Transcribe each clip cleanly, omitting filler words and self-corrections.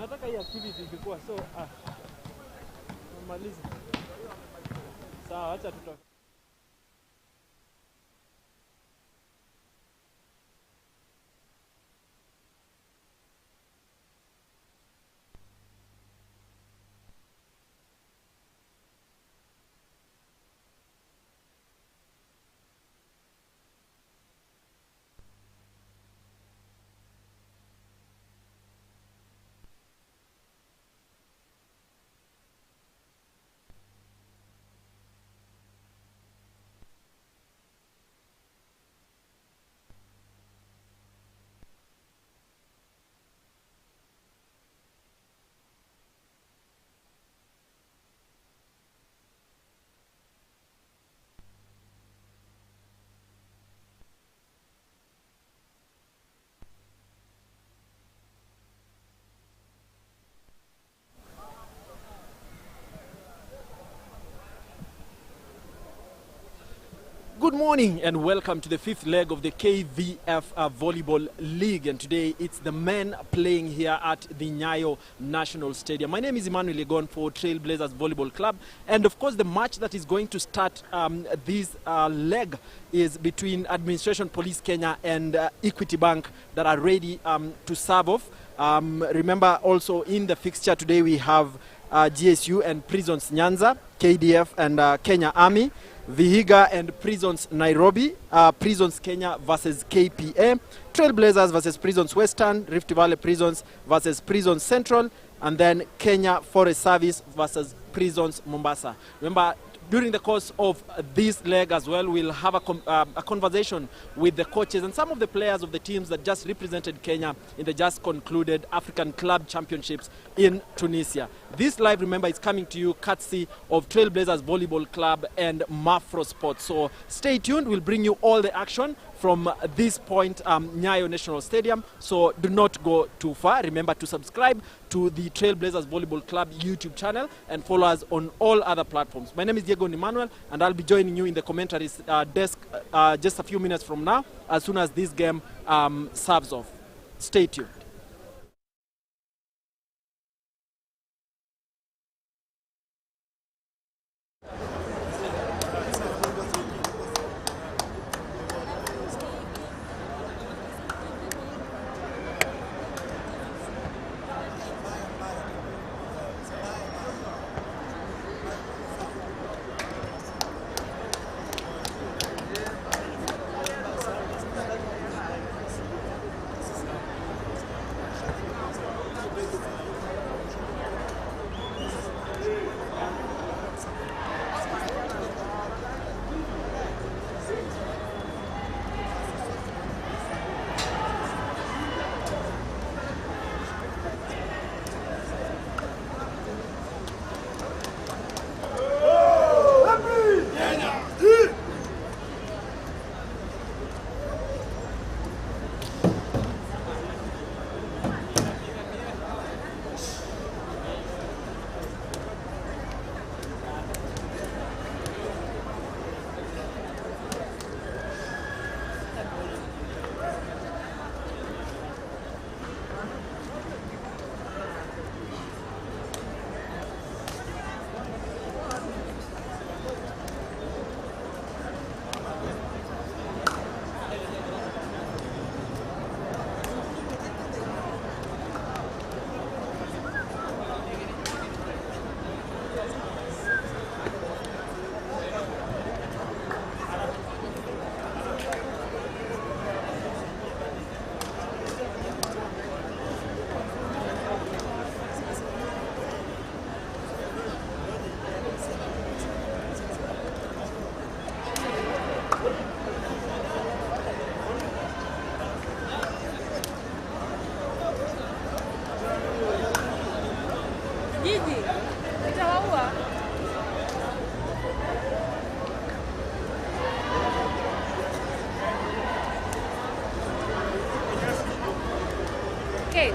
Nataka hii activity ikikuwa so maliza. Sawa, acha tutoke. Good morning and welcome to the fifth leg of the KVF Volleyball League, and today it's the men playing here at the NYAYO National Stadium. My name is Emmanuel Legon for Trailblazers Volleyball Club, and of course the match that is going to start this leg is between Administration Police Kenya and Equity Bank that are ready to serve off. Remember also in the fixture today we have GSU and Prisons Nyanza, KDF and Kenya Army, Vihiga and Prisons Nairobi, Prisons Kenya versus KPA, Trailblazers versus Prisons Western, Rift Valley Prisons versus Prisons Central, and then Kenya Forest Service versus Prisons Mombasa. Remember, during the course of this leg as well, we'll have a conversation with the coaches and some of the players of the teams that just represented Kenya in the just concluded African Club Championships in Tunisia. This live, remember, is coming to you courtesy of Trailblazers Volleyball Club and Mafro Sports. So stay tuned. We'll bring you all the action from this point, NYAYO National Stadium. So do not go too far. Remember to subscribe to the Trailblazers Volleyball Club YouTube channel and follow us on all other platforms. My name is Diego Emmanuel, and I'll be joining you in the commentaries desk just a few minutes from now as soon as this game serves off. Stay tuned. Kate.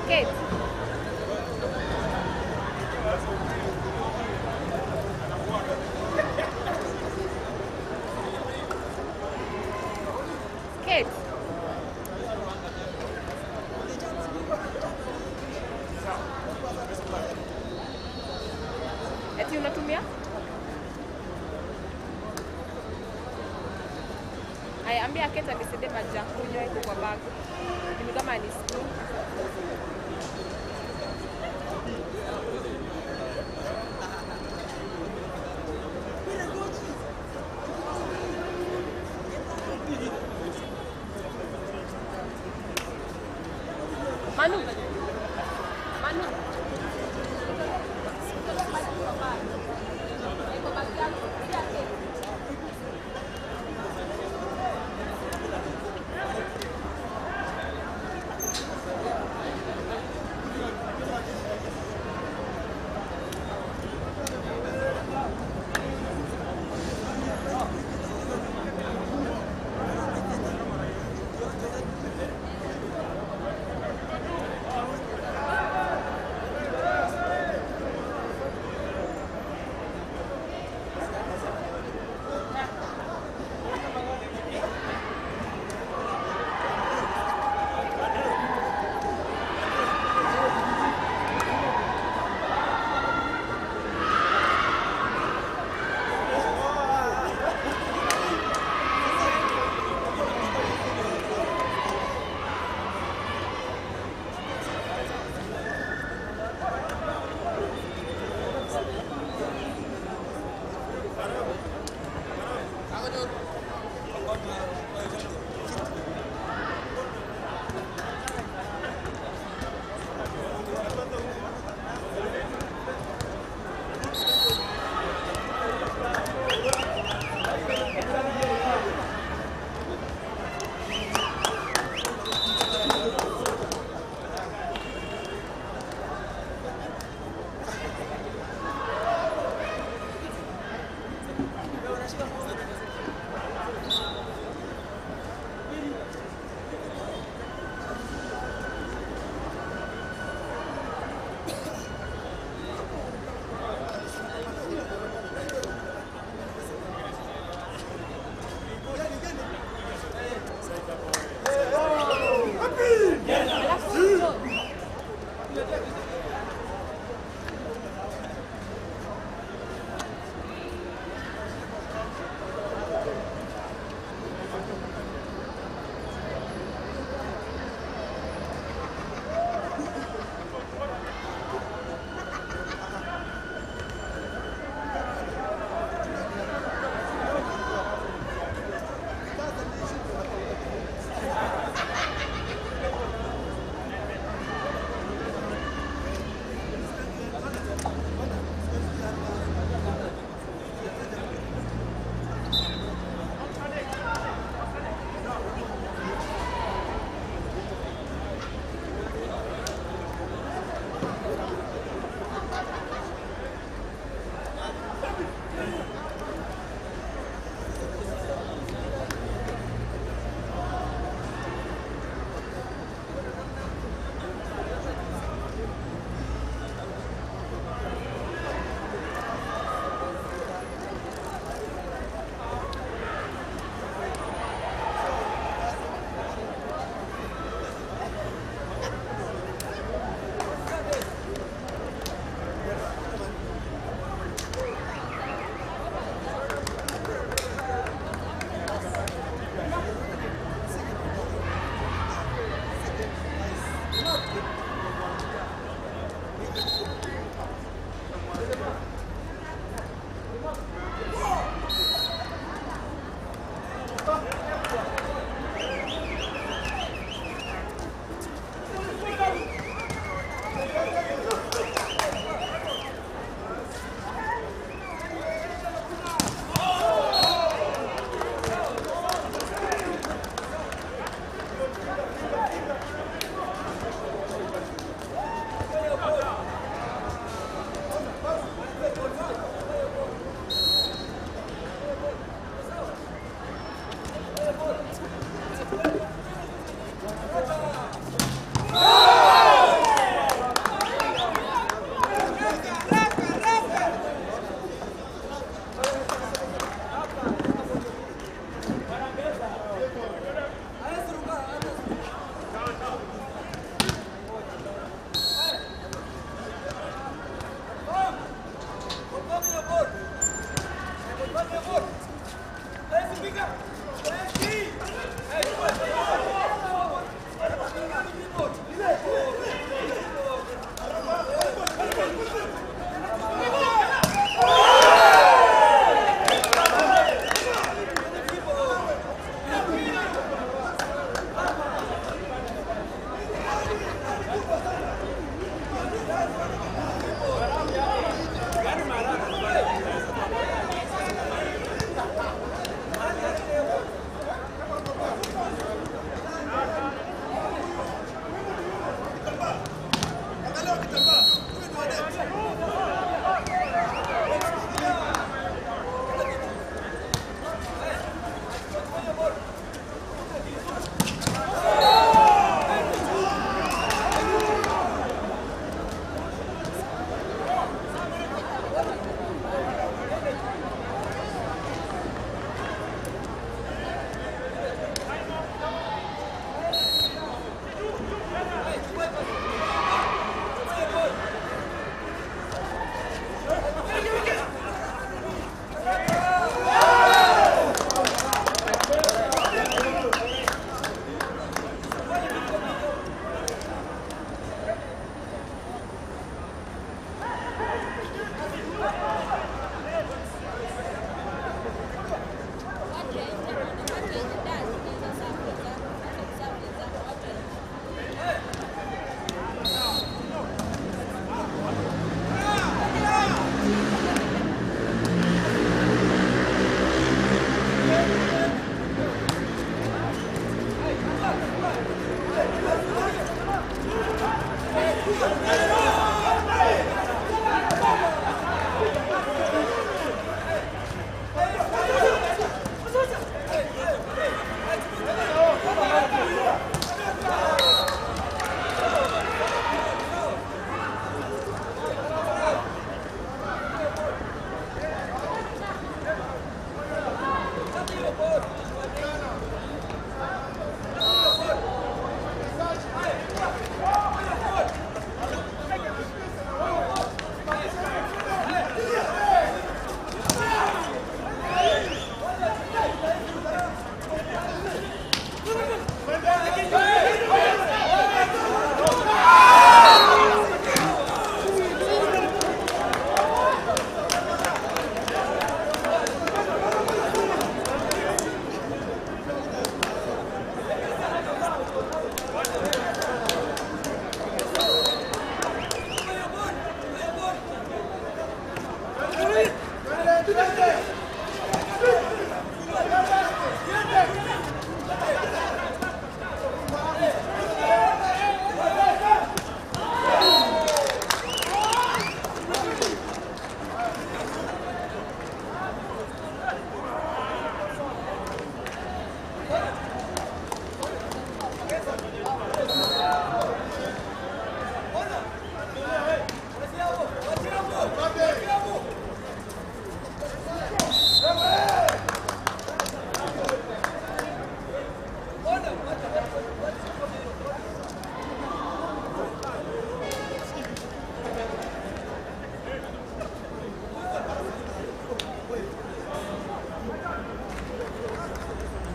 Kate. Kate. Ambia Kate anisaidie maji ya kunywa iko kwa bag. Ni kama ni spoon. Manu. Manu.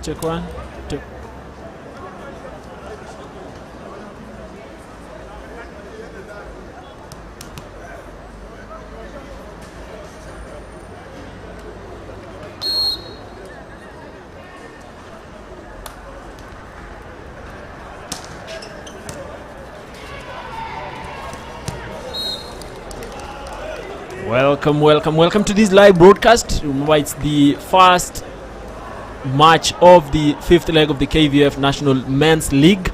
Check 1, 2. Welcome to this live broadcast. Remember, it's the first match of the fifth leg of the KVF National Men's League,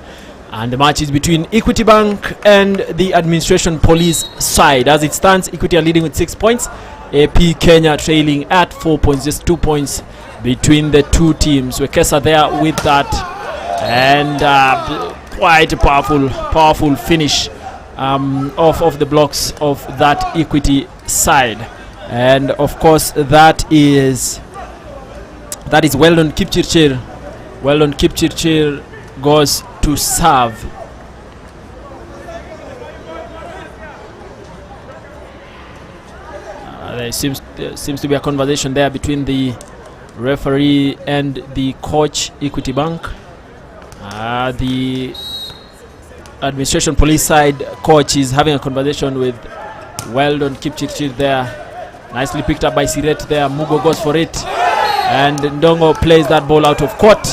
and the match is between Equity Bank and the Administration Police side. As it stands, Equity are leading with 6 points, AP Kenya trailing at 4 points, just 2 points between the two teams. Wekesa there with that, and quite a powerful finish off the blocks of that Equity side. And of course that is Weldon Kipchirchir. Weldon Kipchirchir goes to serve. There seems to be a conversation there between the referee and the coach, Equity Bank. The Administration Police side coach is having a conversation with Weldon Kipchirchir there. Nicely picked up by Siret there. Mugo goes for it, and Ndongo plays that ball out of court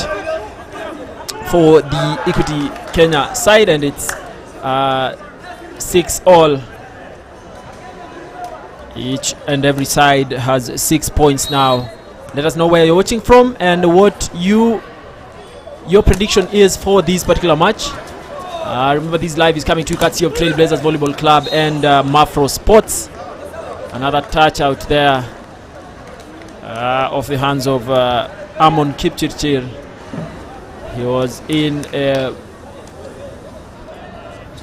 for the Equity Kenya side, and it's 6-all. Each and every side has 6 points now. Let us know where you're watching from and what your prediction is for this particular match. Remember, this live is coming to you courtesy of Trailblazers Volleyball Club and Mafro Sports. Another touch out there off the hands of Amon Kipchirchir. He was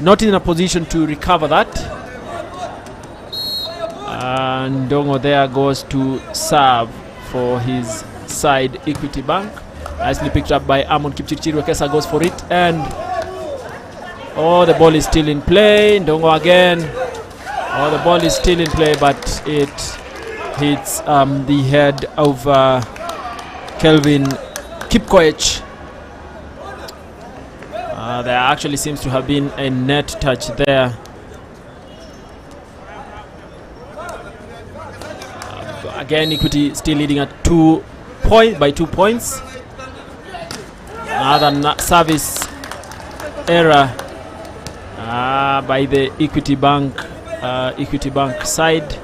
not in a position to recover that. And Ndongo there goes to serve for his side, Equity Bank. Nicely picked up by Amon Kipchirchir. Wekesa goes for it, and the ball is still in play. Ndongo again. The ball is still in play, but it hits the head of Kelvin Kipkoech. There actually seems to have been a net touch there. Again, Equity still leading at 2 points. Another service error by the Equity Bank side.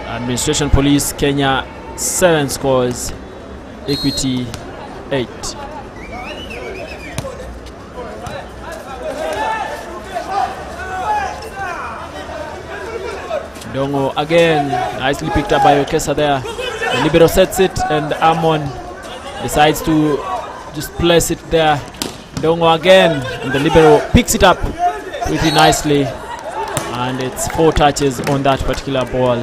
Administration Police Kenya 7 scores, Equity 8. Ndongo again, nicely picked up by Wekesa there. The libero sets it, and Amon decides to just place it there. Ndongo again, and the libero picks it up pretty nicely, and it's 4 touches on that particular ball.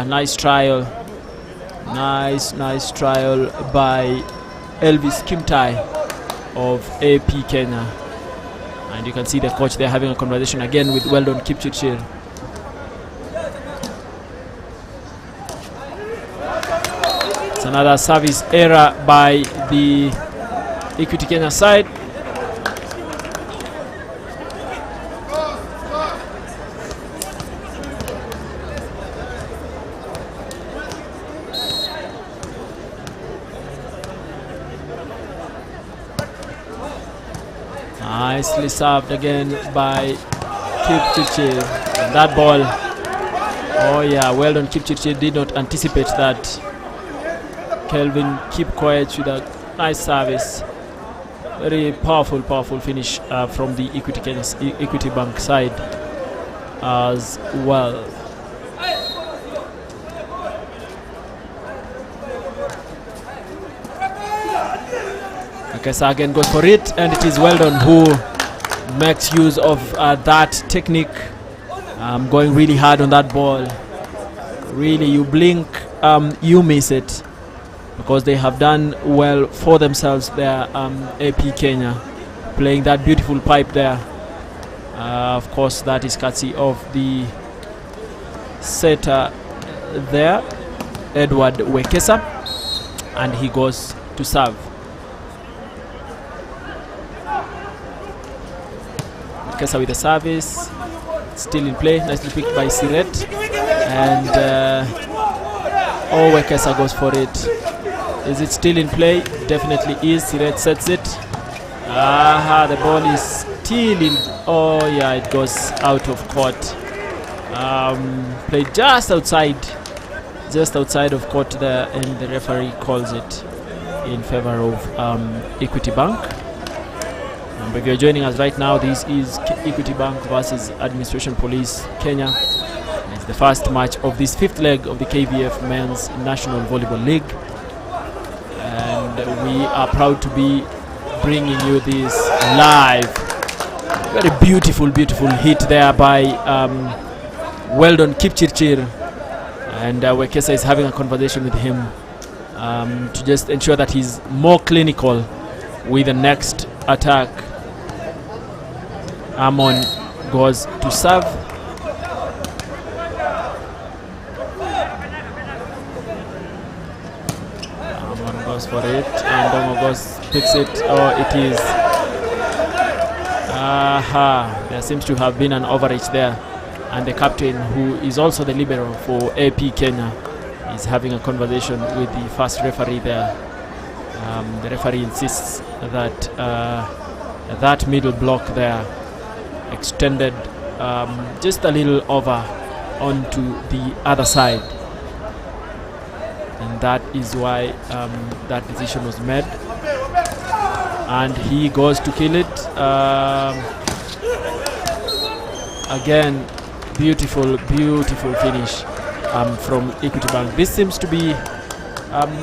Nice trial by Elvis Kimtai of AP Kenya. And you can see the coach there having a conversation again with Weldon Kipchirchir. It's another service error by the Equity Kenya side. Nicely served again by Kipchirchir. And that ball, Weldon Kipchirchir did not anticipate that. Kelvin Kipkoech with a nice service. Very powerful finish from the Equity Bank side as well. Kesa again goes for it, and it is Weldon who makes use of that technique, going really hard on that ball. Really, you blink, you miss it, because they have done well for themselves there. AP Kenya playing that beautiful pipe there. Of course, that is courtesy of the setter there, Edward Wekesa, and he goes to serve. Wekesa with the service, still in play, nicely picked by Siret, and Wekesa goes for it. Is it still in play? Definitely is. Siret sets it. The ball is still in. Oh yeah, it goes out of court. Played just outside of court there, and the referee calls it in favor of Equity Bank. If you're joining us right now, this is Equity Bank versus Administration Police Kenya. It's the first match of this fifth leg of the KVF Men's National Volleyball League, and we are proud to be bringing you this live. Very beautiful hit there by Weldon Kipchirchir, and Wekesa is having a conversation with him to just ensure that he's more clinical with the next attack. Amon goes to serve. Amon goes for it, and Dongo goes, picks it. Oh, it is. There seems to have been an overreach there, and the captain, who is also the libero for AP Kenya, is having a conversation with the first referee there. The referee insists that that middle block there extended just a little over onto the other side, and that is why that decision was made, and he goes to kill it. Again, beautiful finish from Equity Bank. This seems to be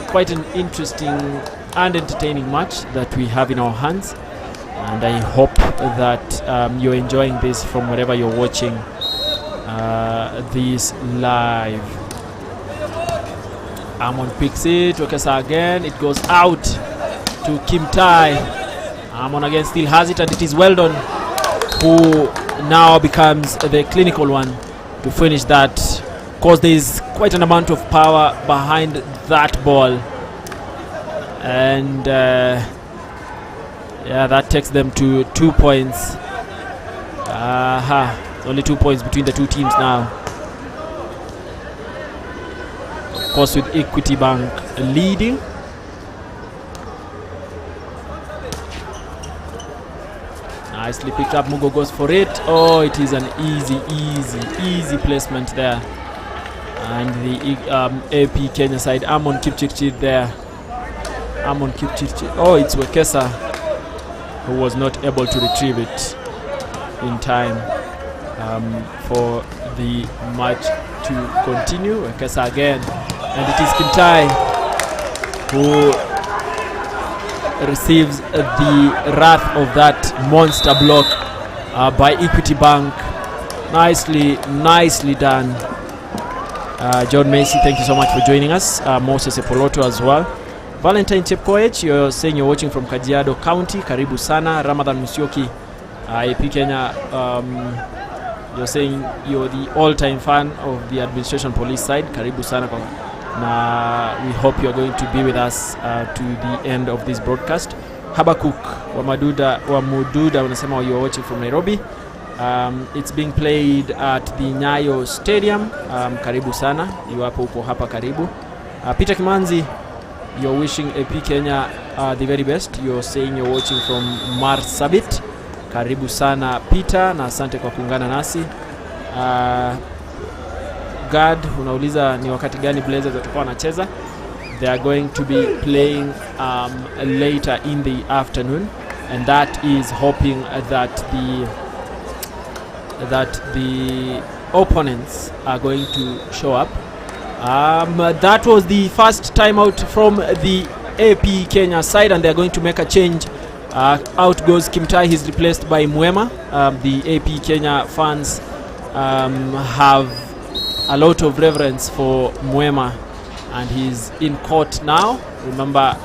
quite an interesting and entertaining match that we have in our hands, and I hope that you're enjoying this from wherever you're watching this live. Amon picks it. Wekesa again. It goes out to Kim Tai. Amon again still has it, and it is Weldon who now becomes the clinical one to finish that, because there is quite an amount of power behind that ball, and yeah, that takes them to 2 points. Only 2 points between the two teams now. Of course, with Equity Bank leading. Nicely picked up. Mugo goes for it. Oh, it is an easy placement there. And the AP Kenya side, Amon Kipchirchir there. Amon Kipchirchir. Oh, it's Wekesa who was not able to retrieve it in time for the match to continue. Wekesa again, and it is Kintai who receives the wrath of that monster block by Equity Bank. Nicely done. John Macy, thank you so much for joining us. Moses Epoloto as well. Valentine Chepkoech, you're saying you're watching from Kajiado County. Karibu sana. Ramadan Musyoki, AP Kenya, you're saying you're the all-time fan of the Administration Police side. Karibu sana. We hope you're going to be with us to the end of this broadcast. Habakuk Wamududa unasema you're watching from Nairobi. It's being played at the NYAYO Stadium. Karibu sana. Iwapo upo hapa karibu. Peter Kimanzi, you're wishing AP Kenya the very best. You're saying you're watching from Marsabit. Karibu sana Peter, na asante kwa kuungana nasi. God, unauliza ni wakati gani Blazers watakuwa wanacheza. They are going to be playing later in the afternoon, and that is hoping that the opponents are going to show up. That was the first timeout from the AP Kenya side, and they are going to make a change. Out goes Kimtai. He's replaced by Mwema. The AP Kenya fans have a lot of reverence for Mwema, and he's in court now. Remember,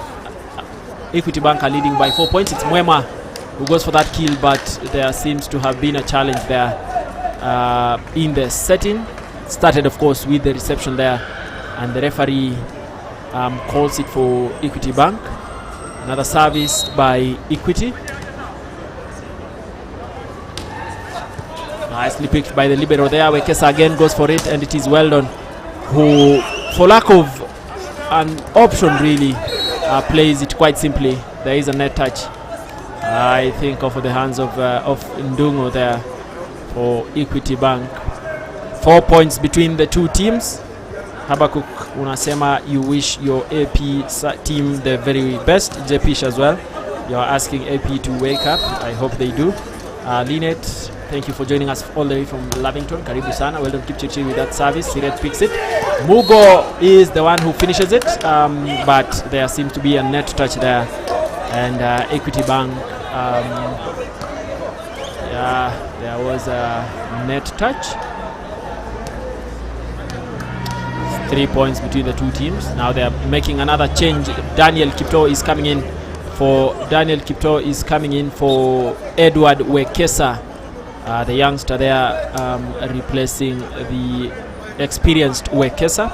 Equity Bank are leading by 4 points. It's Mwema who goes for that kill, but there seems to have been a challenge there in the setting. started, of course, with the reception there, and the referee calls it for Equity Bank. Another service by Equity. Nicely picked by the libero there. Wekesa again goes for it, and it is Weldon who, for lack of an option really, plays it quite simply. There is a net touch, I think, off of the hands of Ndungo there for Equity Bank. 4 points between the two teams. Habakuk unasema you wish your AP team the very best. JP as well, you are asking AP to wake up. I hope they do. Linet, thank you for joining us all the way from Lavington. Karibu sana. Well done, keep chichi with that service. Siret picks it. Mugo is the one who finishes it, but there seems to be a net touch there, and Equity Bank, yeah, there was a net touch. 3 points between the two teams. Now they are making another change. Daniel Kipto is coming in for Edward Wekesa, the youngster there, replacing the experienced Wekesa.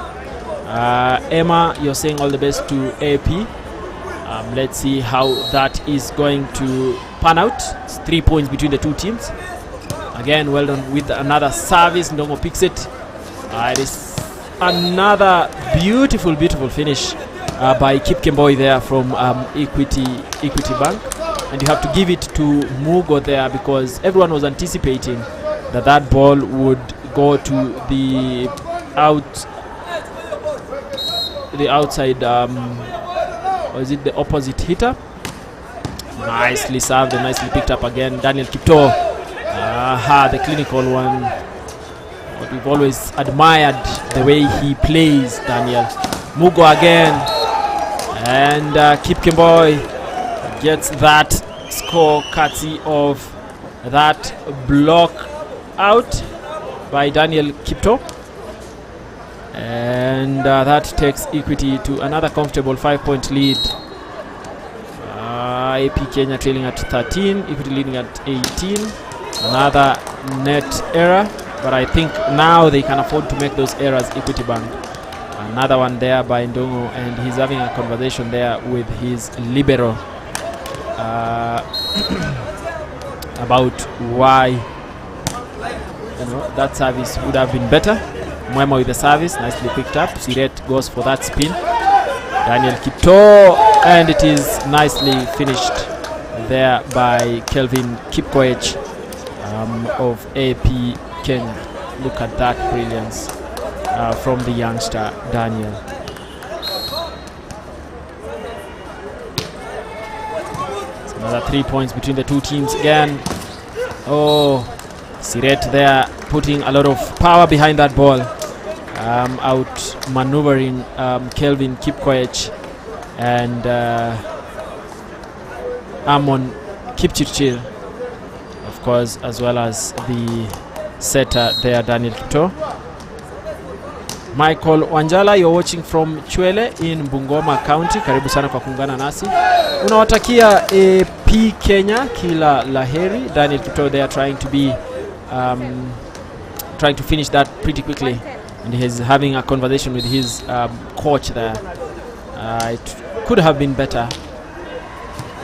Emma, you're saying all the best to AP. Let's see how that is going to pan out. It's 3 points between the two teams. Again, well done with another service. Ndongo picks it. It is another beautiful finish by Kip Kemboi there from Equity Bank, and you have to give it to Mugo there, because everyone was anticipating that ball would go to the outside, or is it the opposite hitter? Nicely served and nicely picked up again. Daniel Kipto, the clinical one. But we've always admired the way he plays, Daniel. Mugo again, and Kip Kemboi gets that score courtesy of that block out by Daniel Kipto, and that takes Equity to another comfortable 5-point lead. AP Kenya trailing at 13, Equity leading at 18. Another net error, but I think now they can afford to make those errors, Equity Bank. Another one there by Ndongo, and he's having a conversation there with his libero about why that service would have been better. Mwema with the service, nicely picked up. Siret goes for that spin. Daniel Kipto, and it is nicely finished there by Kelvin Kipkoech of AP Kenya. Look at that brilliance from the youngster Daniel. It's another 3 points between the two teams again. Oh, Siret there putting a lot of power behind that ball, out maneuvering Kelvin Kipkoech and Amon Kipchirchir, of course, as well as the setter there, Daniel Kipto. Michael Wanjala, you're watching from Chwele in Bungoma County. Karibu sana kwa kuungana nasi. Unawatakia AP Kenya kila laheri. Daniel Kipto there trying to finish that pretty quickly, and he's having a conversation with his coach there. It could have been better.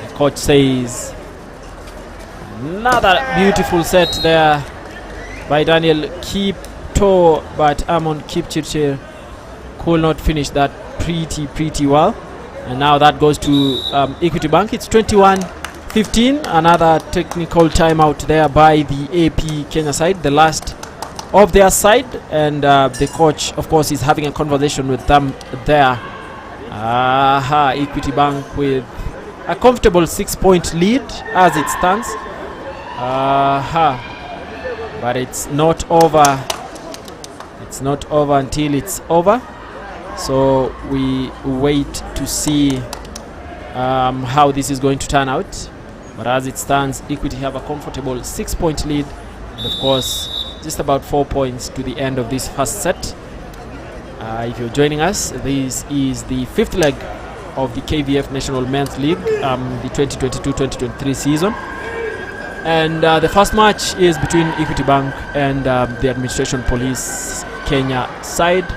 The coach says another beautiful set there by Daniel Kipto, but Amon Kipchirchir could not finish that pretty well. And now that goes to Equity Bank. It's 21-15. Another technical timeout there by the AP Kenya side, the last of their side, and the coach, of course, is having a conversation with them there. Equity Bank with a comfortable 6-point lead as it stands. But it's not over. It's not over until it's over. So we wait to see how this is going to turn out. But as it stands, Equity have a comfortable 6-point lead, and of course just about 4 points to the end of this first set. If you're joining us, this is the fifth leg of the KVF National Men's League, the 2022-2023 season. And the first match is between Equity Bank and the Administration Police Kenya side,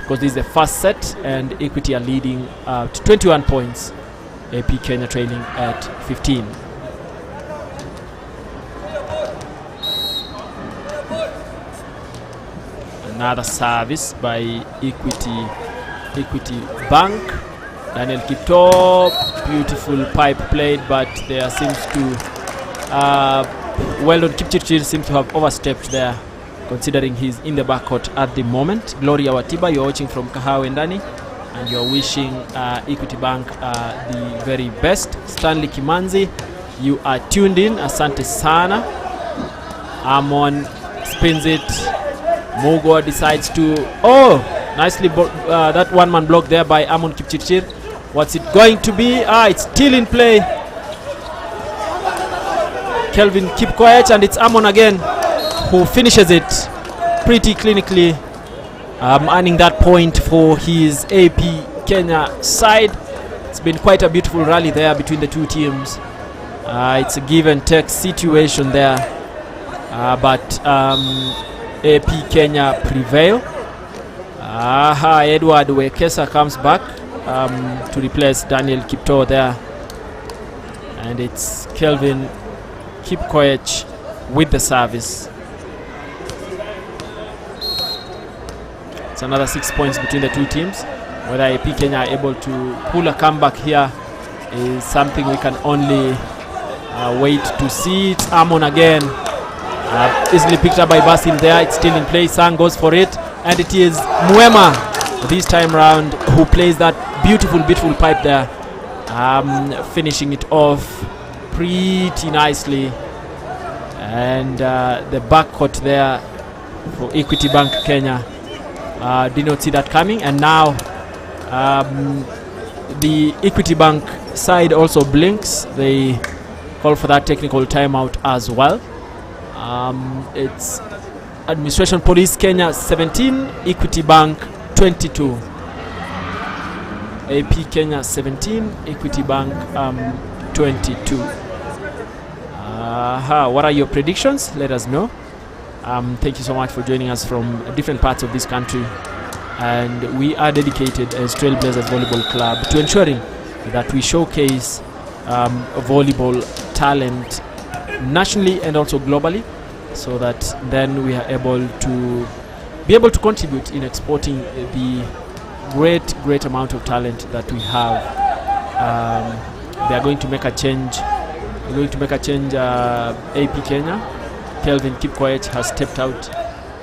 because this is the first set, and Equity are leading to 21 points. AP Kenya trailing at 15. Another service by Equity Bank. Daniel Kipto, beautiful pipe played, but there seems to well done. Kipchirchir seems to have overstepped there, considering he's in the backcourt at the moment. Gloria Watiba, you're watching from Kahawa Ndani, and you're wishing Equity Bank the very best. Stanley Kimanzi, you are tuned in. Asante sana. Amon spins it. Mugo decides to, nicely that one-man block there by Amon Kipchirchir. What's it going to be? It's still in play. Kelvin Kipkoech, and it's Amon again who finishes it pretty clinically, earning that point for his AP Kenya side. It's been quite a beautiful rally there between the two teams. It's a give and take situation there, but AP Kenya prevail. Edward Wekesa comes back to replace Daniel Kipto there, and it's Kelvin Kipkoech with the service. It's another 6 points between the two teams. Whether AP Kenya are able to pull a comeback here is something we can only wait to see. It's Amon again, easily picked up by Basil there. It's still in play. Sang goes for it, and it is Mwema this time round who plays that beautiful pipe there, finishing it off pretty nicely. And the backcourt there for Equity Bank Kenya did not see that coming, and now the Equity Bank side also blinks. They call for that technical timeout as well. It's Administration Police Kenya 17, Equity Bank 22. AP Kenya 17, Equity Bank 22. What are your predictions? Let us know. Thank you so much for joining us from different parts of this country, and we are dedicated as Trailblazers Volleyball Club to ensuring that we showcase volleyball talent nationally and also globally, so that then we are able to contribute in exporting the great amount of talent that we have. They are going to make a change. AP Kenya. Kelvin Kipkoech has stepped out,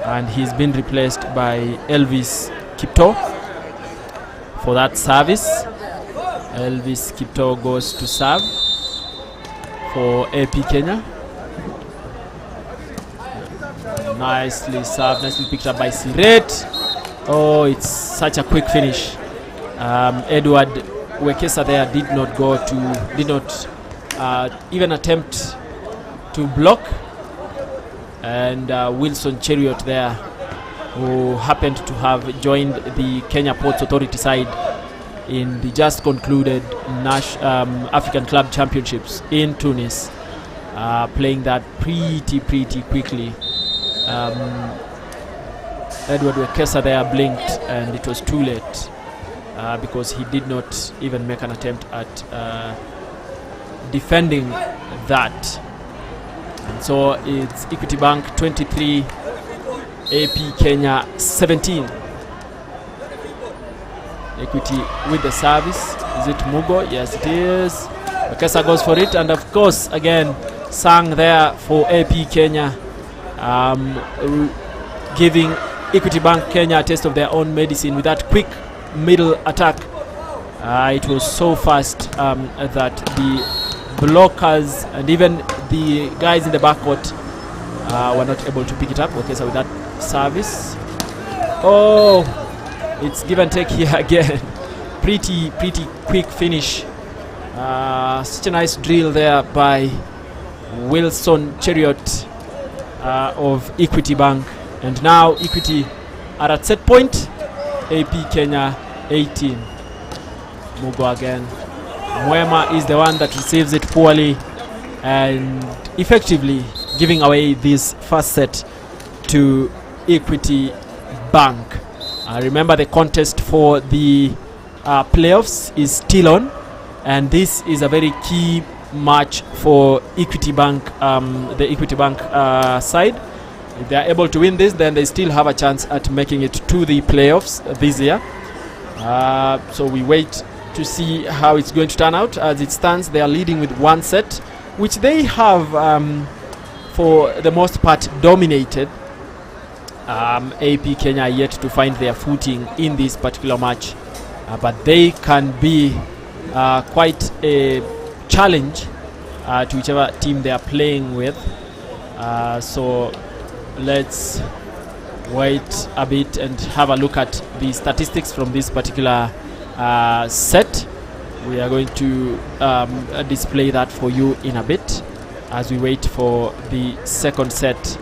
and he's been replaced by Elvis Kipto for that service. Elvis Kipto goes to serve for AP Kenya. Nicely served, nicely picked up by Siret. Oh, it's such a quick finish. Edward Wekesa there did not even attempt to block, and Wilson Cheriot there, who happened to have joined the Kenya Ports Authority side in the just concluded African Club Championships in Tunis, playing that pretty quickly. Edward Wekesa there blinked, and it was too late because he did not even make an attempt at defending that. And so it's Equity Bank 23, AP Kenya 17. Equity with the service. Is it Mugo? Yes, it is. Wekesa goes for it, and of course again Sang there for AP Kenya, giving Equity Bank Kenya a taste of their own medicine with that quick middle attack. It was so fast that the blockers and even the guys in the backcourt were not able to pick it up. Okay, so with that service, it's give and take here again. pretty quick finish. Such a nice drill there by Wilson Cheriot of Equity Bank. And now Equity are at set point. AP Kenya 18. Mugo again. Mwema is the one that receives it poorly and effectively giving away this first set to Equity Bank. Remember, the contest for the playoffs is still on, and this is a very key match for Equity Bank, the Equity Bank side. If they are able to win this, then they still have a chance at making it to the playoffs this year. So we wait to see how it's going to turn out. As it stands, they are leading with one set, which they have, for the most part, dominated. AP Kenya are yet to find their footing in this particular match, but they can be quite a challenge to whichever team they are playing with. So let's wait a bit and have a look at the statistics from this particular set. We are going to display that for you in a bit as we wait for the second set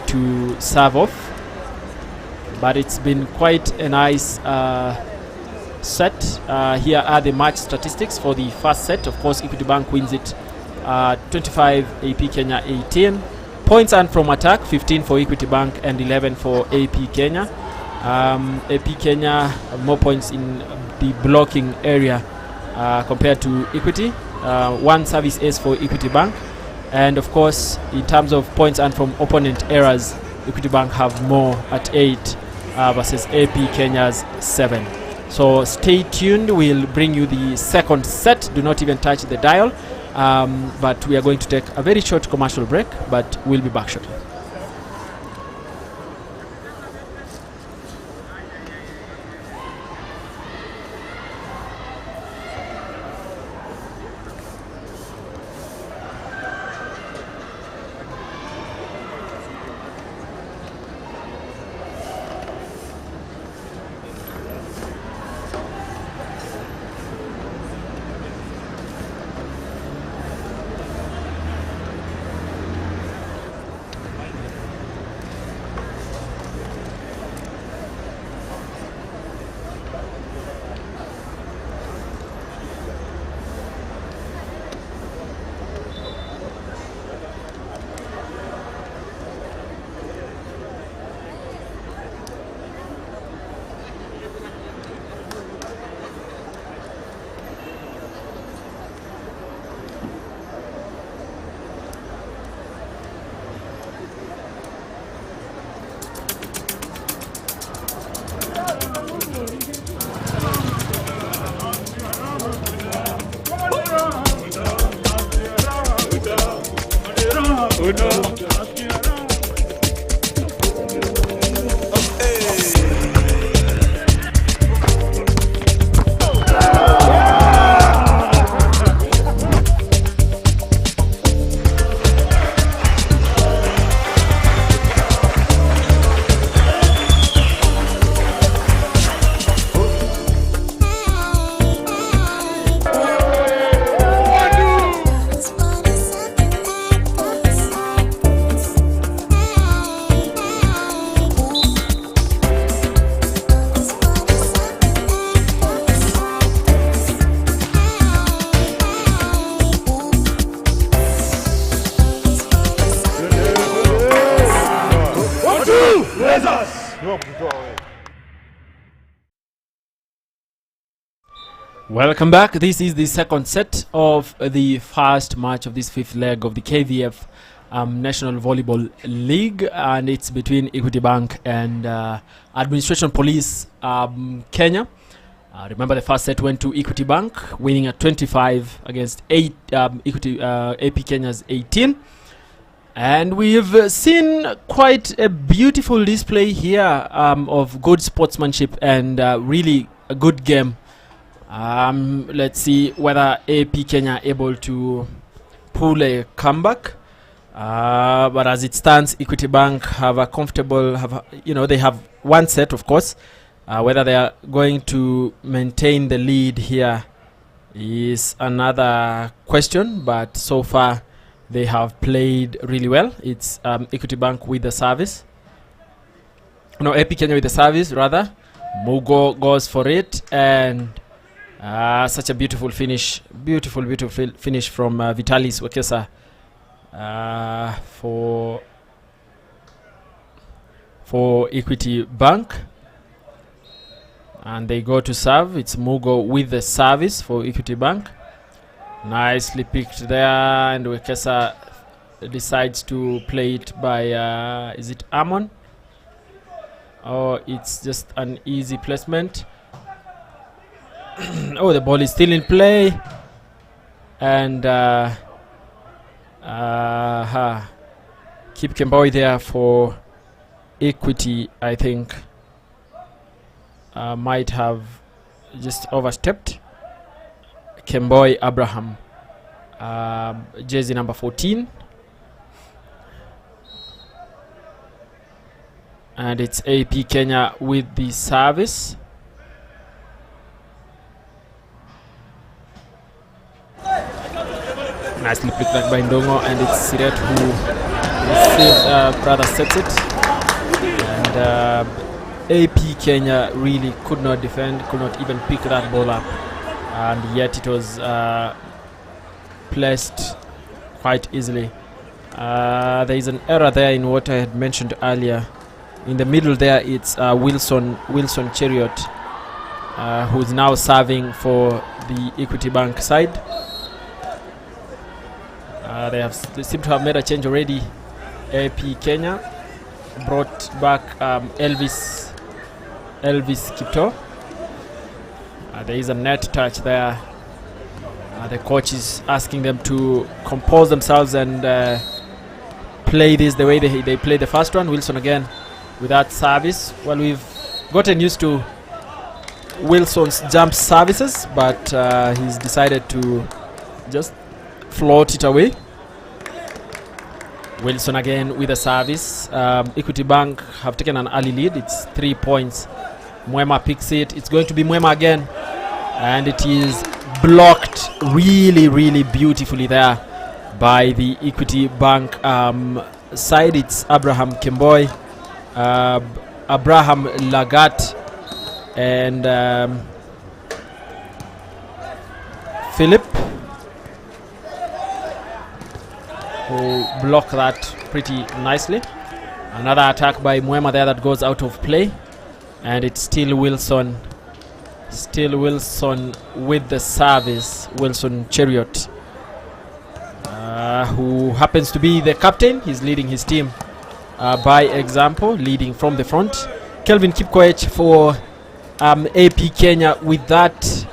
to serve off. But it's been quite a nice set. Here are the match statistics for the first set. Of course, Equity Bank wins it 25, AP Kenya 18. Points earned from attack, 15 for Equity Bank and 11 for AP Kenya. AP Kenya more points in the blocking area compared to Equity. One service ace for Equity Bank. And of course, in terms of points earned from opponent errors, Equity Bank have more at 8 versus AP Kenya's 7. So stay tuned. We'll bring you the second set. Do not even touch the dial. But we are going to take a very short commercial break, but we'll be back shortly. Welcome back. This is the second set of the first match of this fifth leg of the KVF National Volleyball League, and it's between Equity Bank and Administration Police Kenya. Remember, the first set went to Equity Bank, winning at 25 against AP Kenya's 18. And we've seen quite a beautiful display here of good sportsmanship and really a good game. Let's see whether AP Kenya able to pull a comeback. But as it stands, Equity Bank have a comfortable, they have one set, of course. Whether they are going to maintain the lead here is another question, but so far they have played really well. It's Equity Bank with the service. No, AP Kenya with the service, rather. Mugo goes for it, and such a beautiful finish. Beautiful finish from Vitalis Wekesa for Equity Bank. And they go to serve. It's Mugo with the service for Equity Bank. Nicely picked there, and Wekesa decides to play it by, is it Amon? Or it's just an easy placement. Oh, the ball is still in play. And keep Kemboi there for Equity, I think. Might have just overstepped. Kemboi Abraham, jersey number 14. And it's AP Kenya with the service. Nicely picked back by Ndongo, and it's Siret who rather sets it. And AP Kenya really could not defend, could not even pick that ball up, and yet it was placed quite easily. There is an error there in what I had mentioned earlier. In the middle there, it's Wilson Chariot, who's now serving for the Equity Bank side. They seem to have made a change already. AP Kenya brought back Elvis Kipto. There is a net touch there. The coach is asking them to compose themselves and play this the way they played the first one. Wilson again with that service. Well, we've gotten used to Wilson's jump services, but he's decided to just float it away. Wilson again with a service. Equity Bank have taken an early lead. It's 3 points. Mwema picks it. It's going to be Mwema again, and it is blocked really beautifully there by the Equity Bank side. It's Abraham Kemboi, Abraham Lagat, and Philip, who block that pretty nicely. Another attack by Mwema there that goes out of play, and it's still Wilson with the service. Wilson Chariot, who happens to be the captain. He's leading his team by example, leading from the front. Kelvin Kipkoech for AP Kenya with that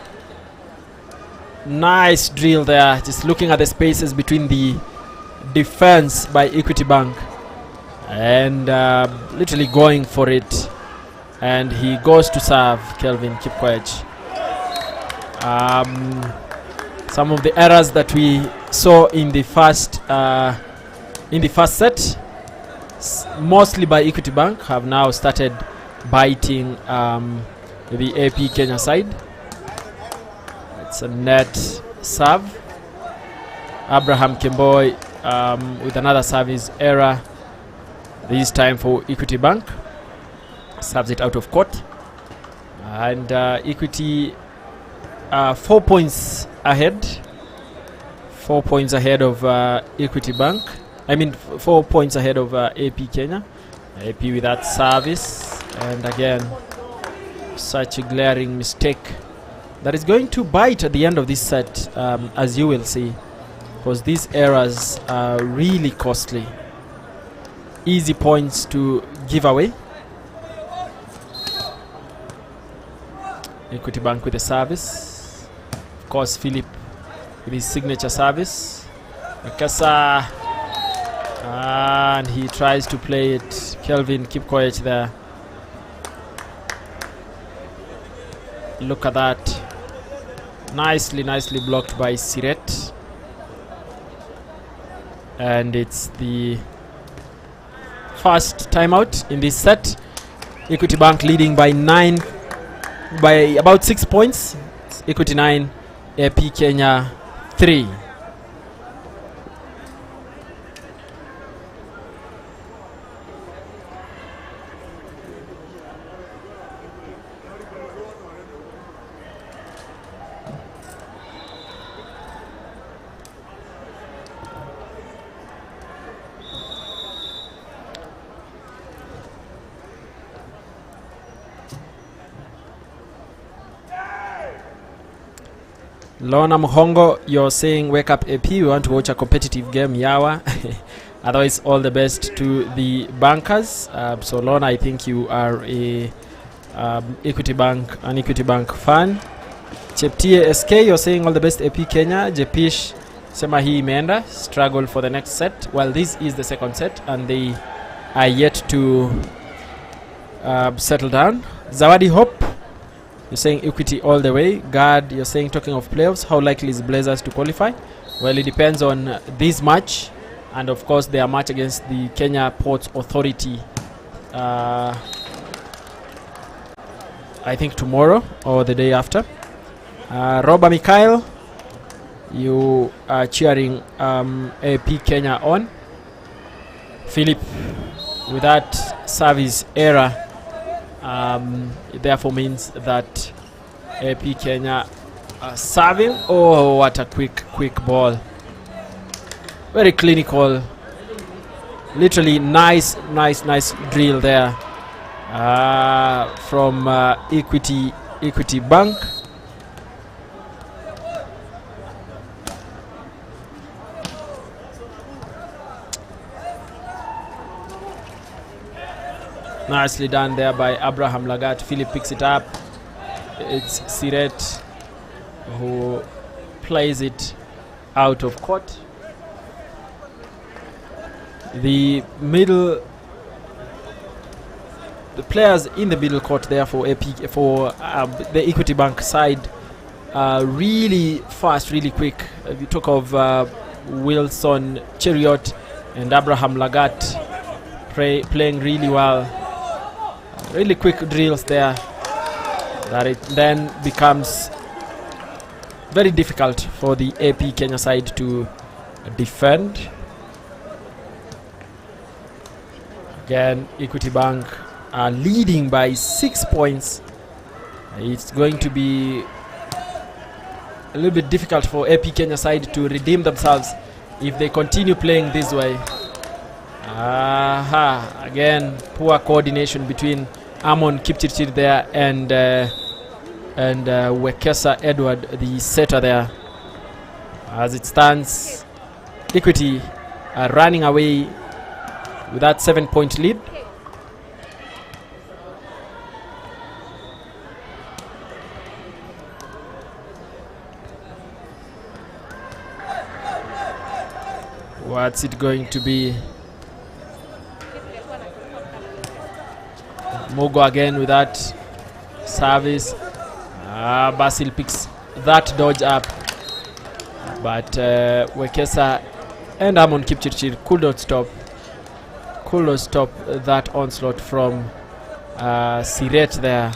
nice drill there, just looking at the spaces between the defense by Equity Bank and literally going for it, and he goes to serve. Kelvin Kipkoech. Some of the errors that we saw in the first set, mostly by Equity Bank, have now started biting the AP Kenya side. It's a net serve. Abraham Kemboi with another service error, this time for Equity Bank. Serves it out of court, and Equity 4 points ahead. 4 points ahead of Equity Bank. 4 points ahead of AP Kenya. AP with that service, and again such a glaring mistake that is going to bite at the end of this set, as you will see, because these errors are really costly. Easy points to give away. Equity Bank with the service. Of course, Philip with his signature service. Makasa, and he tries to play it. Kelvin Kipkoech there. Look at that. Nicely blocked by Siret. And it's the first timeout in this set. Equity Bank leading by about 6 points. It's Equity 9, AP Kenya 3. Lona Mhongo, you're saying wake up AP, we want to watch a competitive game, Yawa. Otherwise, all the best to the bankers. So Lona, I think you are an Equity Bank fan. Cheptie SK, you're saying all the best AP Kenya. Jepish sema hii imeenda, struggle for the next set. Well, this is the second set and they are yet to settle down. Zawadi Hope, you're saying Equity all the way. Guard, you're saying talking of playoffs, how likely is Blazers to qualify? Well, it depends on this match and of course their match against the Kenya Ports Authority. I think tomorrow or the day after. Roba Mikhail, you are cheering AP Kenya on. Philip, with that service error, it therefore means that AP Kenya are serving. Oh, what a quick ball. Very clinical. Literally nice drill there from Equity Bank. Nicely done there by Abraham Lagat. Philip picks it up. It's Siret who plays it out of court. The players in the middle court there for the Equity Bank side really fast, really quick. You talk of Wilson Cheriot and Abraham Lagat playing really well. Really quick drills there that it then becomes very difficult for the AP Kenya side to defend. Again, Equity Bank are leading by 6 points. It's going to be a little bit difficult for AP Kenya side to redeem themselves if they continue playing this way. Again, poor coordination between Amon Kipchirchir there and Wekesa Edward, the setter there. As it stands, Equity are running away with that 7-point lead. What's it going to be? Mogo again with that service. Basil picks that dodge up, but Wekesa and Amon Kipchirchir could not stop that onslaught from Siret there.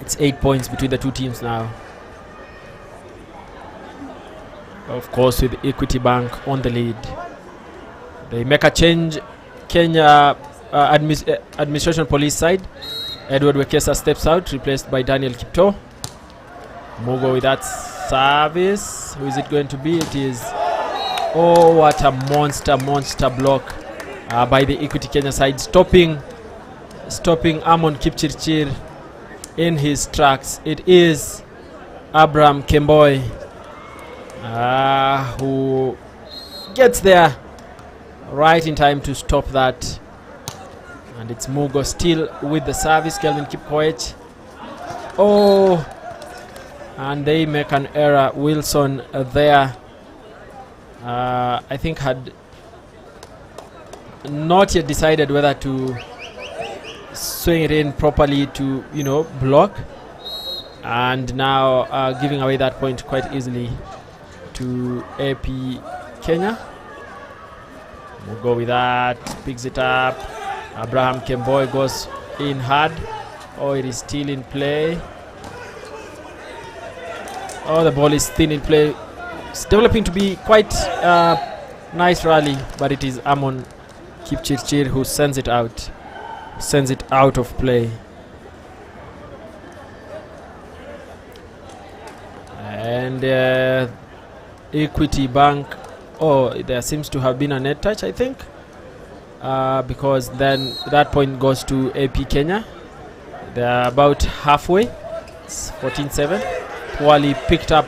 It's 8 points between the two teams now. Of course, with Equity Bank on the lead. They make a change. Kenya Administration Police side. Edward Wekesa steps out, replaced by Daniel Kipto. Mugo with that service. Who is it going to be? It is... Oh, what a monster block by the Equity Kenya side, stopping Amon Kipchirchir in his tracks. It is Abraham Kemboy who gets there right in time to stop that. And it's Mugo still with the service. Kelvin Kipkoech. Oh, and they make an error. Wilson there, I think, had not yet decided whether to swing it in properly to, block. And now giving away that point quite easily to AP Kenya. We'll go with that. Picks it up. Abraham Kemboy goes in hard. Oh, it is still in play. Oh, the ball is thin in play. It's developing to be quite nice rally, but it is Amon Kipchirchir who sends it out of play. And Equity Bank, there seems to have been a net touch, I think, because then that point goes to AP Kenya. They're about halfway. It's 14-7. Poorly picked up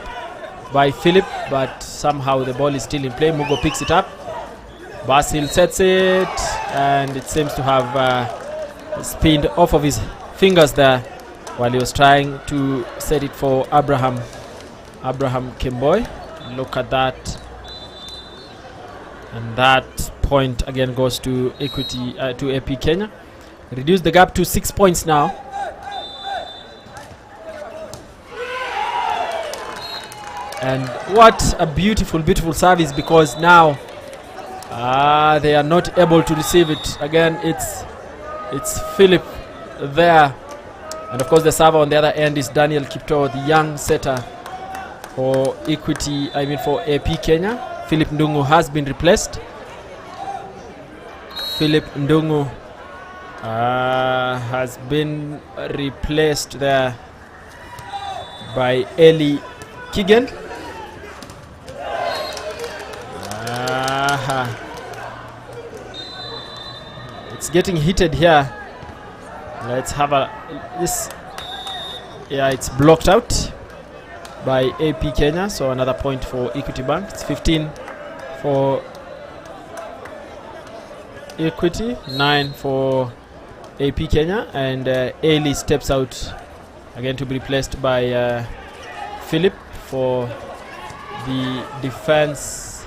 by Philip, but somehow the ball is still in play. Mugo picks it up. Basil sets it, and it seems to have spinned off of his fingers there while he was trying to set it for Abraham Kemboy. Look at that. And that point again goes to Equity, to AP Kenya. Reduce the gap to 6 points now. And what a beautiful, beautiful service, because now they are not able to receive it. Again, it's Philip there. And of course the server on the other end is Daniel Kipto, the young setter for for AP Kenya. Philip Ndungu has been replaced. Philip Ndungu has been replaced there by Eli Kigen. It's getting heated here. Let's have this. Yeah, it's blocked out by AP Kenya, so another point for Equity Bank. It's 15 for Equity, 9 for AP Kenya, and Ailey steps out again to be replaced by Philip for the defense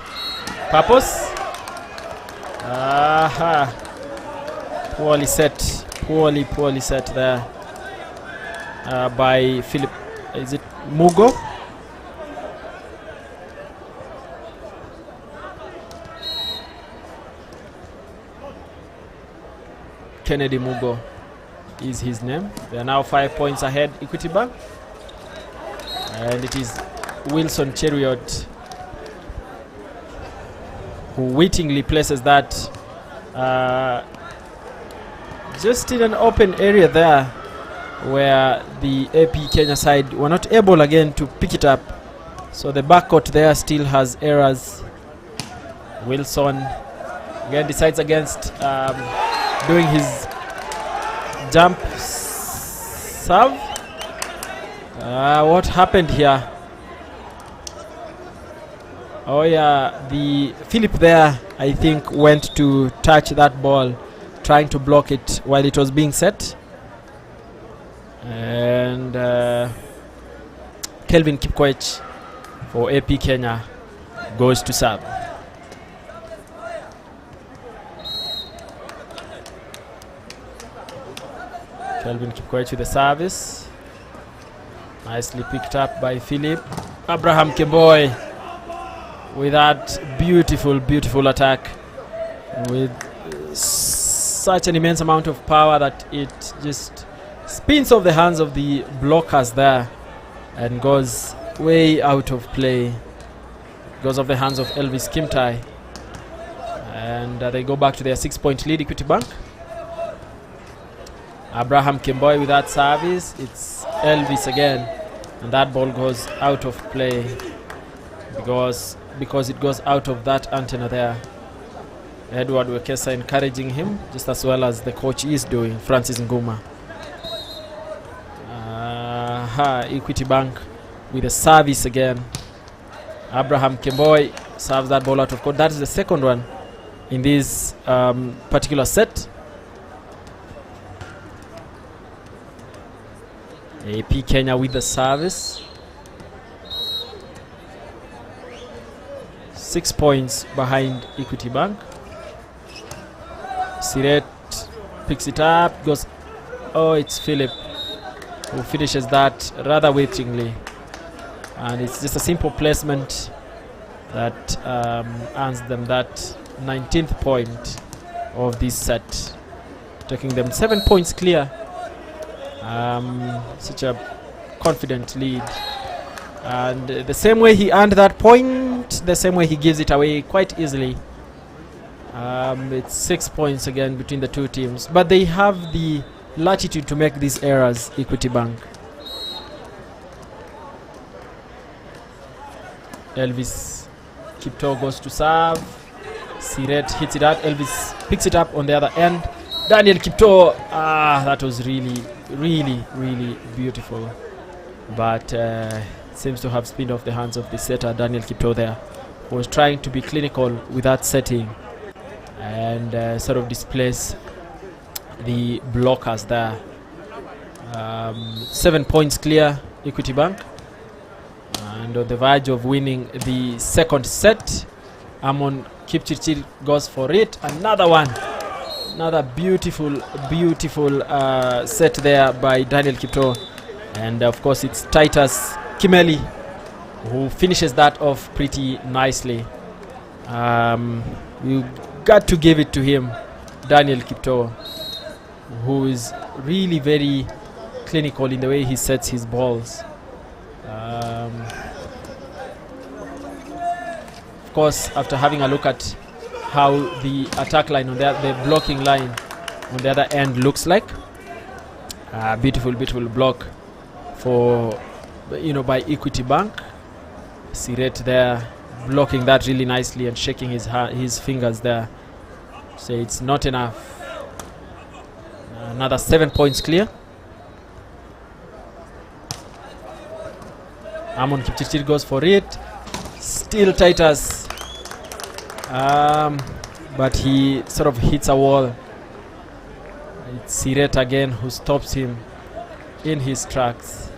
purpose. Poorly set there by Philip. Is it Mugo? Kennedy Mugo is his name. They are now 5 points ahead, Equity Bank. And it is Wilson Cheriot who wittingly places that just in an open area there, where the AP Kenya side were not able again to pick it up. So the backcourt there still has errors. Wilson again decides against doing his jump serve. What happened here? Oh yeah, the Philip there, I think, went to touch that ball, trying to block it while it was being set. And Kelvin Kipkoech for AP Kenya goes to serve. Kelvin Kipkoech with the service. Nicely picked up by Philip. Abraham Kemboy with that beautiful, beautiful attack with such an immense amount of power that it just spins off the hands of the blockers there and goes way out of play. Goes off the hands of Elvis Kimtai. And they go back to their 6-point lead, Equity Bank. Abraham Kemboy with that service. It's Elvis again. And that ball goes out of play because it goes out of that antenna there. Edward Wekesa encouraging him, just as well as the coach is doing, Francis Nguma. Equity Bank with a service again. Abraham Kemboy serves that ball out of court. That is the second one in this particular set. AP Kenya with the service. 6 points behind Equity Bank. Siret picks it up, goes, oh, it's Philip who finishes that rather wittingly. And it's just a simple placement that earns them that 19th point of this set, taking them 7 points clear. Such a confident lead. And the same way he earned that point, the same way he gives it away quite easily. It's 6 points again between the two teams, but they have the latitude to make these errors, Equity Bank. Elvis Kipto goes to serve. Siret hits it out. Elvis picks it up on the other end. Daniel Kipto, that was really, really, really beautiful. but seems to have spinned off the hands of the setter Daniel Kipto there, who was trying to be clinical with that setting and sort of displace the blockers there. 7 points clear, Equity Bank, and on the verge of winning the second set. Amon Kipchirchir goes for it. Another one. Another beautiful set there by Daniel Kipto. And of course it's Titus Kimeli who finishes that off pretty nicely. You got to give it to him, Daniel Kipto, who is really very clinical in the way he sets his balls. Of course, after having a look at how the attack line on the blocking line on the other end looks like, beautiful block for, by Equity Bank. Siret there blocking that really nicely and shaking his fingers there. So it's not enough. Another 7 points clear. Amon Kipchirchir goes for it. Still Titus, but he sort of hits a wall. It's Siret again who stops him in his tracks.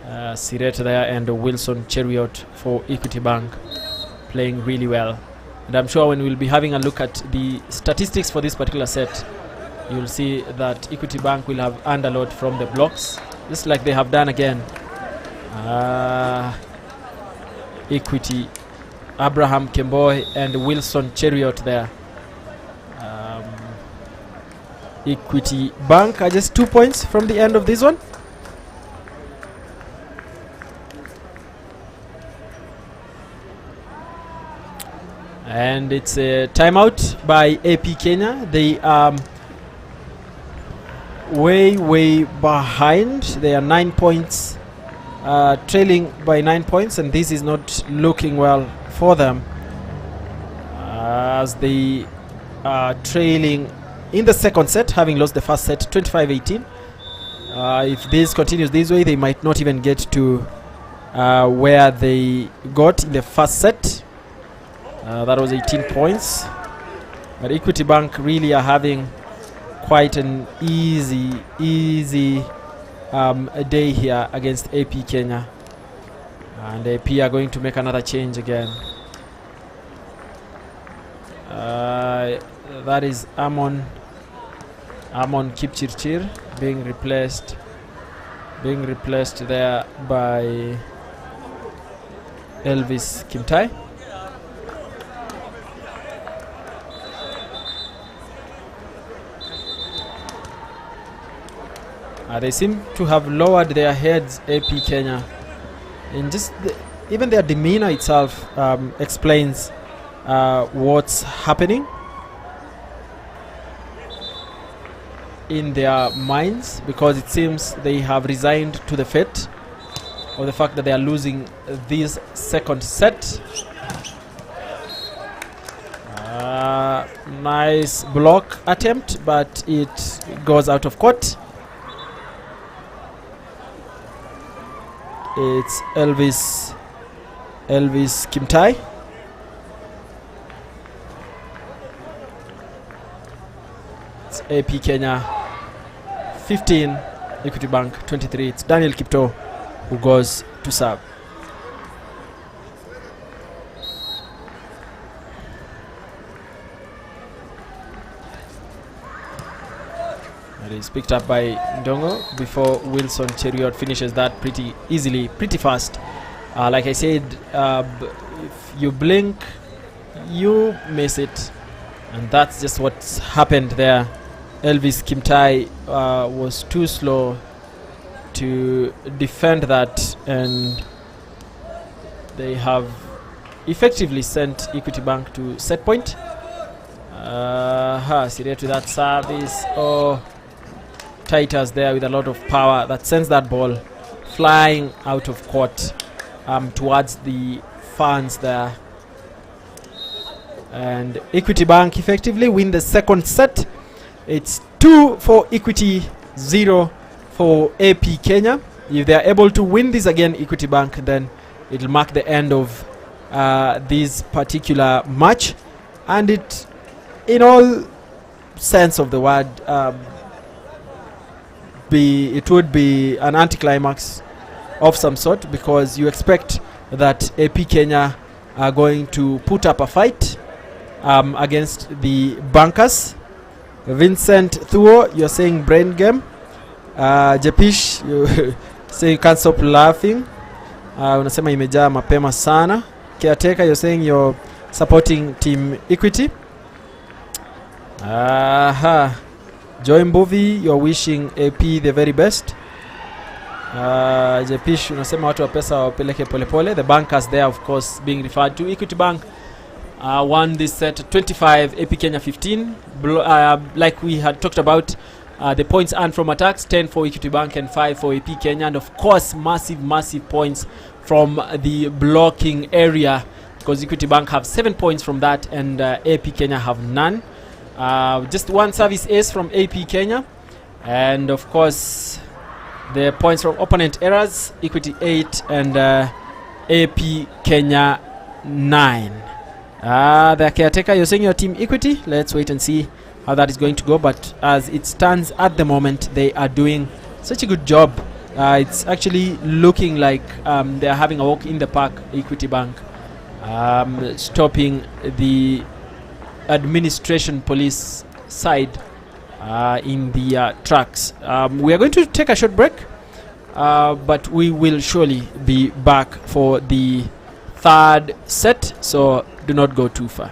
Siret there and Wilson Cheriot for Equity Bank playing really well. And I'm sure when we'll be having a look at the statistics for this particular set, you'll see that Equity Bank will have earned a lot from the blocks, just like they have done again. Equity, Abraham Kemboy and Wilson Cheriot there. Equity Bank are just 2 points from the end of this one. And it's a timeout by AP Kenya. They are way behind. They are 9 points, trailing by 9 points, and this is not looking well for them, as they are trailing in the second set, having lost the first set 25-18. If this continues this way, they might not even get to where they got in the first set. That was 18 points. But Equity Bank really are having quite an easy a day here against AP Kenya. And AP are going to make another change again. That is Amon Kipchirchir being replaced there by Elvis Kimtai. They seem to have lowered their heads, AP Kenya, and just even their demeanor itself explains what's happening in their minds, because it seems they have resigned to the fate of the fact that they are losing this second set. Nice block attempt, but it goes out of court. It's Elvis Kimtai. It's AP Kenya 15, Equity Bank 23. It's Daniel Kipto who goes to serve. It is picked up by Ndongo before Wilson Cheriot finishes that pretty easily, pretty fast. Like I said, if you blink, you miss it. And that's just what's happened there. Elvis Kimtai was too slow to defend that, and they have effectively sent Equity Bank to set point. Siret to that service. Oh, Titus there with a lot of power that sends that ball flying out of court towards the fans there. And Equity Bank effectively win the second set. It's 2 for Equity, 0 for AP Kenya. if they are able to win this again, Equity Bank, then it'll mark the end of this particular match, and it, in all sense of the word, it would be an anticlimax of some sort, because you expect that AP Kenya are going to put up a fight against the Bankers. Vincent Thuo, you're saying brain game. Jepish, you say you can't stop laughing. Unasema imejaa mapema sana. Caretaker, you're saying you're supporting Team Equity. Joy Mbuvi, you're wishing AP the very best. Jepish, unasema watu wa pesa wapeleke polepole. The Bankers there, of course, being referred to. Equity Bank won this set 25, AP Kenya 15. Like we had talked about, the points earned from attacks, 10 for Equity Bank and 5 for AP Kenya. And of course, massive points from the blocking area, because Equity Bank have 7 points from that, and AP Kenya have none. Just one service ace from AP Kenya. And of course, the points from opponent errors, Equity 8 and AP Kenya 9. The Caretaker, you're saying your Team Equity. Let's wait and see how that is going to go. But as it stands at the moment, they are doing such a good job. It's actually looking like they are having a walk in the park, Equity Bank, stopping the administration police side in the tracks. We are going to take a short break, but we will surely be back for the third set, so do not go too far.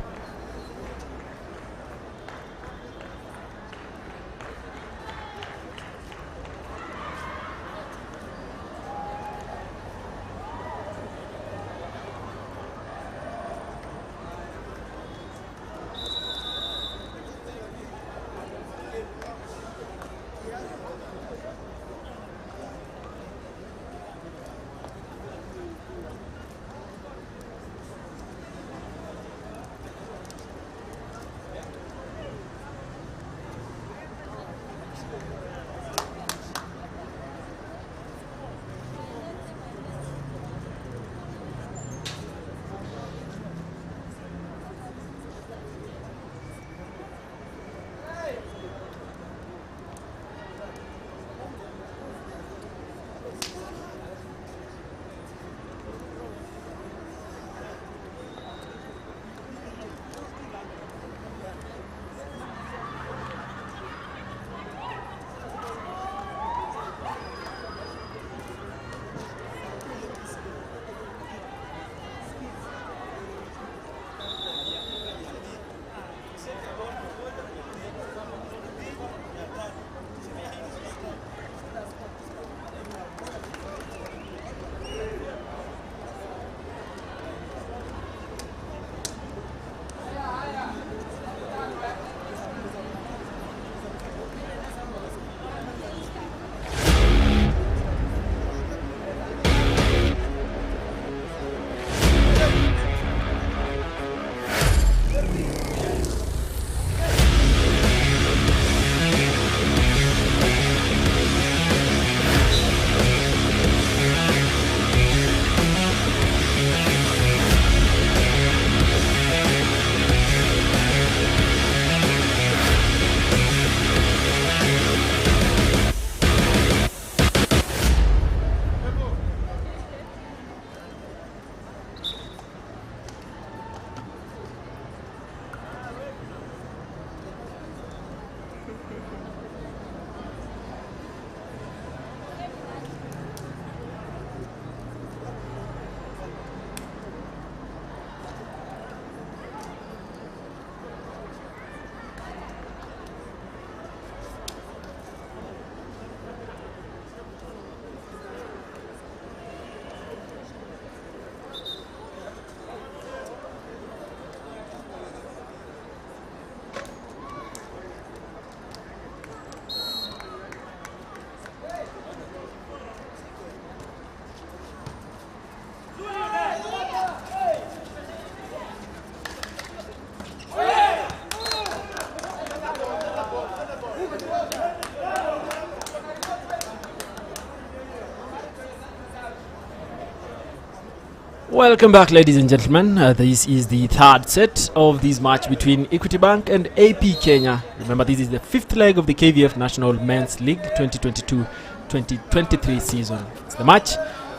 Welcome back, ladies and gentlemen. This is the third set of this match between Equity Bank and AP Kenya. Remember, this is the fifth leg of the KVF National Men's League 2022-2023 season. It's the match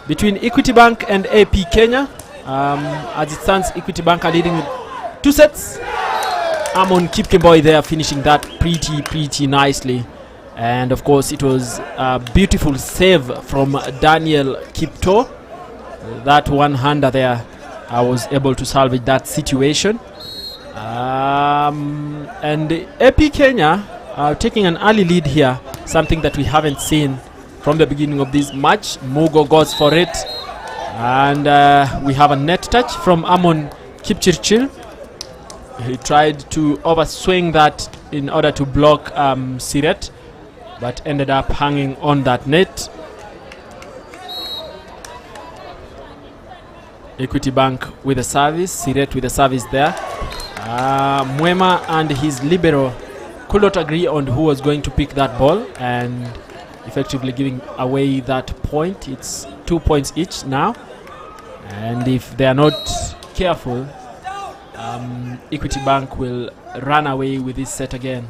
between Equity Bank and AP Kenya. As it stands, Equity Bank are leading with 2 sets. Amon Kipkemboi there finishing that pretty nicely. And of course, it was a beautiful save from Daniel Kipto. That one-hander there was able to salvage that situation. And AP Kenya are taking an early lead here, something that we haven't seen from the beginning of this match. Mugo goes for it. And we have a net touch from Amon Kipchirchir. He tried to overswing that in order to block Siret, but ended up hanging on that net. Equity Bank with a service, Siret with a service there. Mwema and his libero could not agree on who was going to pick that ball, and effectively giving away that point. It's 2 points each now, and if they are not careful, Equity Bank will run away with this set again.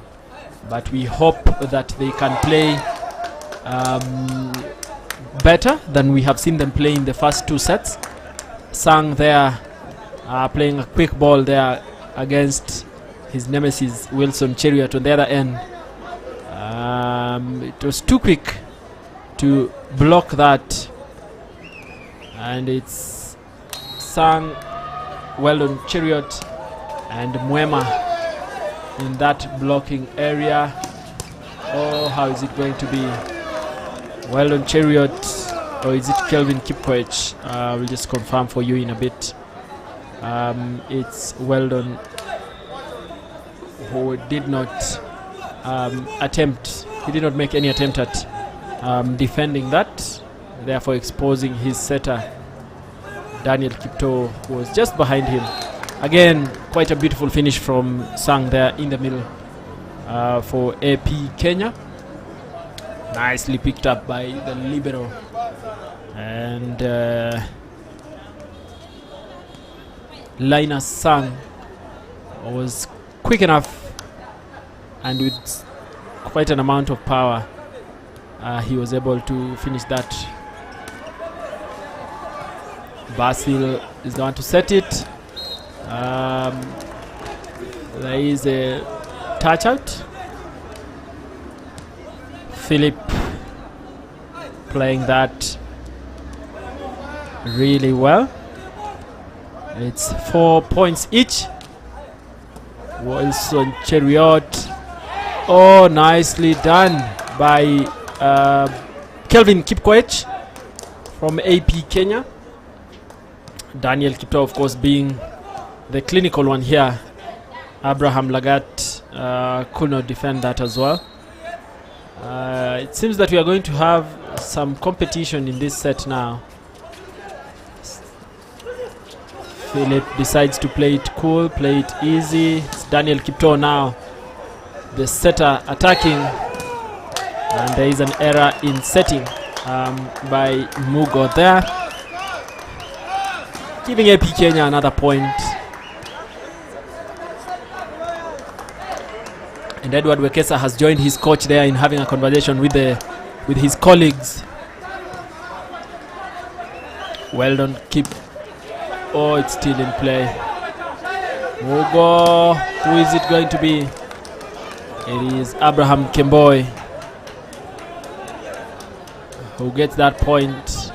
But we hope that they can play better than we have seen them play in the first 2 sets. Sang there playing a quick ball there against his nemesis Wilson Cheriot on the other end. It was too quick to block that, and it's Sang, Weldon Cheriot and Mwema in that blocking area. Oh, how is it going to be? Weldon Cheriot, or is it Kelvin Kipkoech? We'll just confirm for you in a bit. It's Weldon who did not he did not make any attempt at defending that, therefore exposing his setter Daniel Kipto, who was just behind him. Again, quite a beautiful finish from Sang there in the middle for AP Kenya. Nicely picked up by the libero. And Linus Sang was quick enough, and with quite an amount of power, he was able to finish that. Basil is the one to set it. There is a touch out. Philip playing that really well. It's 4 points each. Wilson Cheriot. Oh, nicely done by Kelvin Kipkoech from AP Kenya. Daniel Kipto, of course, being the clinical one here. Abraham Lagat could not defend that as well. It seems that we are going to have some competition in this set now. Philip decides to play it cool, play it easy. It's Daniel Kipto now, the setter, attacking. And there is an error in setting by Mugo there, giving AP Kenya another point. And Edward Wekesa has joined his coach there in having a conversation with his colleagues. Well done, keep. Oh, it's still in play. Mugo, who is it going to be? It is Abraham Kemboi who gets that point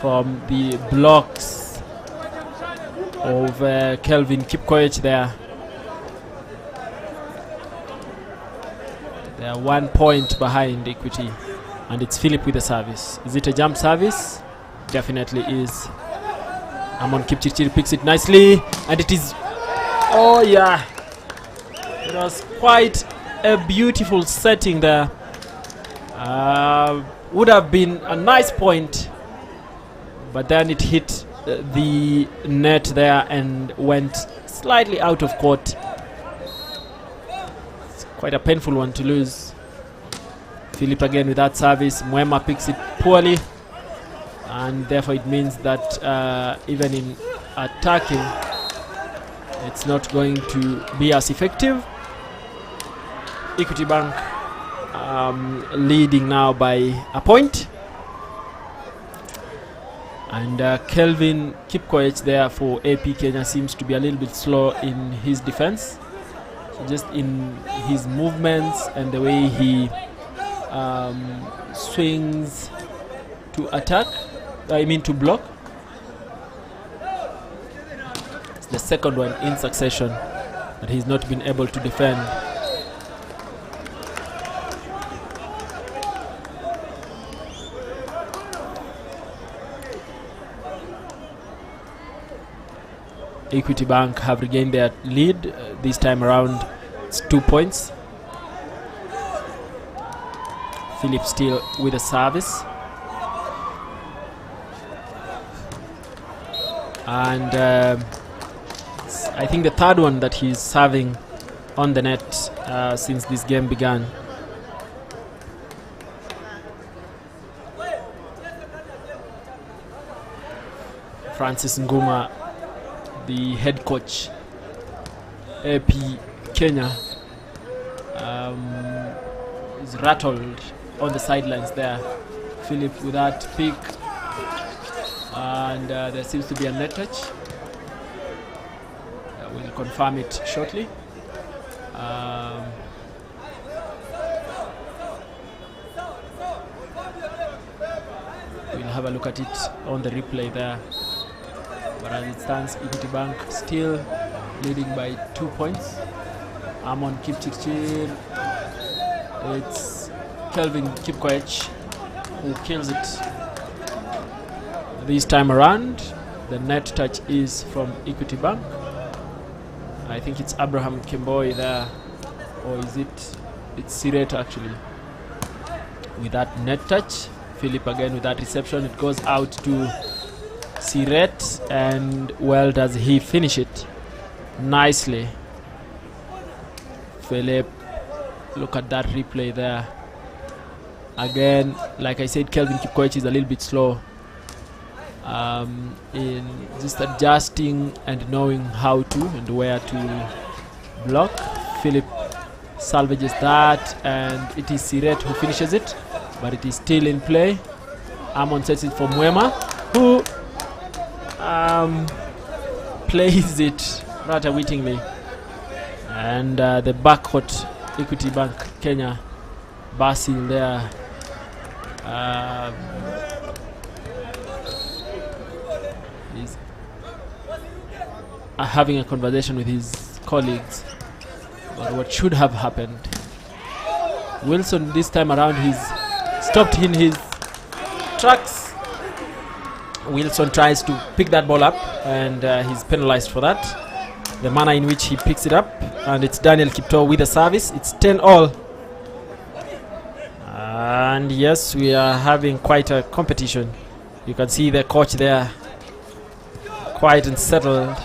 from the blocks of Kelvin Kipkoech there. They are 1 point behind Equity, and it's Philip with the service. Is it a jump service? Definitely is. Amon Kipchirchir picks it nicely, and it is. Oh yeah, it was quite a beautiful setting there. Would have been a nice point, but then it hit the net there and went slightly out of court. It's quite a painful one to lose. Philip again with that service. Mwema picks it poorly, and therefore it means that even in attacking, it's not going to be as effective. Equity Bank leading now by a point. And Kelvin Kipkoech there for AP Kenya seems to be a little bit slow in his defense. So just in his movements and the way he swings to attack, to block. It's the second one in succession that he's not been able to defend. Equity Bank have regained their lead. This time around it's 2 points. Philip still with a service, and I think the third one that he's serving on the net since this game began. Francis Nguma, the head coach, AP Kenya, is rattled on the sidelines there. Philip with that pick, and there seems to be a net touch. We'll confirm it shortly. We'll have a look at it on the replay there. But as it stands, Equity Bank still leading by 2 points. Amon Kipchirchir. It's Kelvin Kipkoech who kills it this time around. The net touch is from Equity Bank. I think it's Abraham Kemboi there, or is it? It's Siret actually with that net touch. Philip again with that reception. It goes out to Siret, and well does he finish it nicely. Philip, look at that replay there. Again, like I said, Kelvin Kipkoech is a little bit slow in just adjusting and knowing how to and where to block. Philip salvages that, and it is Siret who finishes it, but it is still in play. Amon sets it for Mwema, who plays it rather wittingly, and the backcourt Equity Bank Kenya, Basil there, is having a conversation with his colleagues about what should have happened. Wilson this time around, he's stopped in his tracks. Wilson tries to pick that ball up, and he's penalized for that. The manner in which he picks it up, and it's Daniel Kipto with a service. It's 10-all. And yes, we are having quite a competition. You can see the coach there, quiet and settled,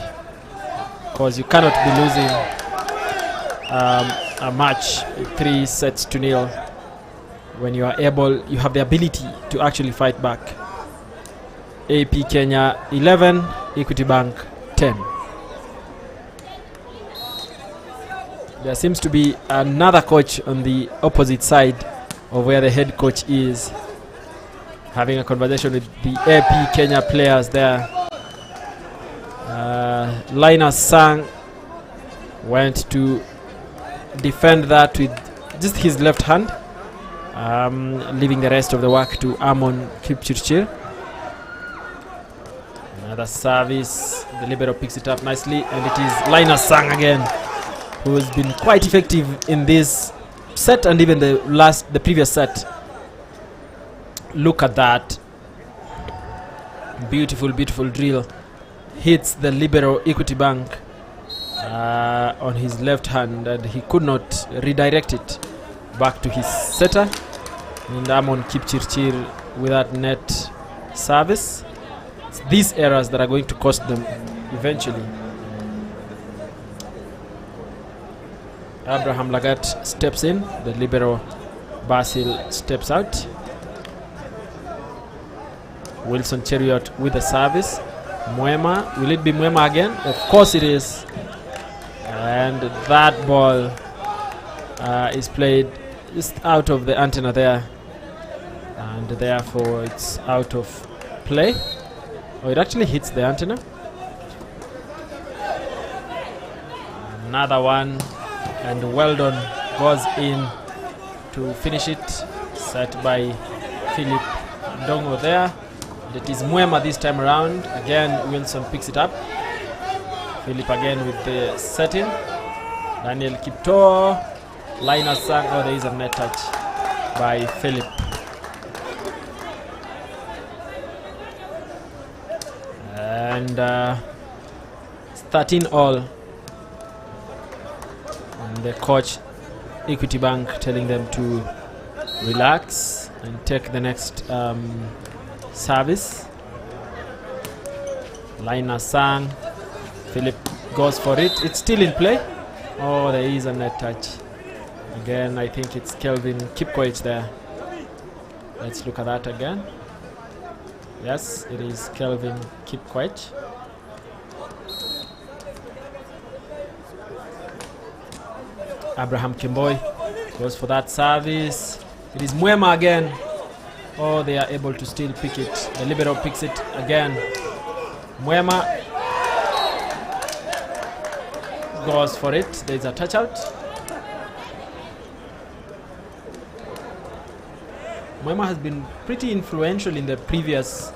because you cannot be losing a match 3-0 when you are able, you have the ability to actually fight back. AP Kenya 11, Equity Bank 10. There seems to be another coach on the opposite side of where the head coach is, having a conversation with the AP Kenya players there. Linus Sang went to defend that with just his left hand, leaving the rest of the work to Amon Kipchirchir. Another service, the libero picks it up nicely, and it is Linus Sang again, who has been quite effective in this set and even the previous set. Look at that. Beautiful, beautiful drill. Hits the libero Equity Bank on his left hand, and he could not redirect it back to his setter. And Amon Kipchirchir with that net service. It's these errors that are going to cost them eventually. Abraham Lagat steps in. The libero Basil steps out. Wilson Cheriot with the service. Mwema, will it be Mwema again? Of course it is. And that ball is played just out of the antenna there, and therefore it's out of play. Oh, it actually hits the antenna. Another one, and Weldon goes in to finish it, set by Philip Ndongo there. And it is Mwema this time around. Again, Wilson picks it up. Philip again with the setting. Daniel Kipto, Linus Sang. Oh, there is a net touch by Philip. And it's 13 all. And the coach, Equity Bank, telling them to relax and take the next service. Linus Sang. Philip goes for it. It's still in play. Oh, there is a net touch. Again, I think it's Kelvin Kipkoech there. Let's look at that again. Yes, it is Kelvin Kipkoech. Abraham Kimboy goes for that service. It is Mwema again. Oh, they are able to still pick it. The libero picks it again. Mwema goes for it. There's a touch out. Mwema has been pretty influential in the previous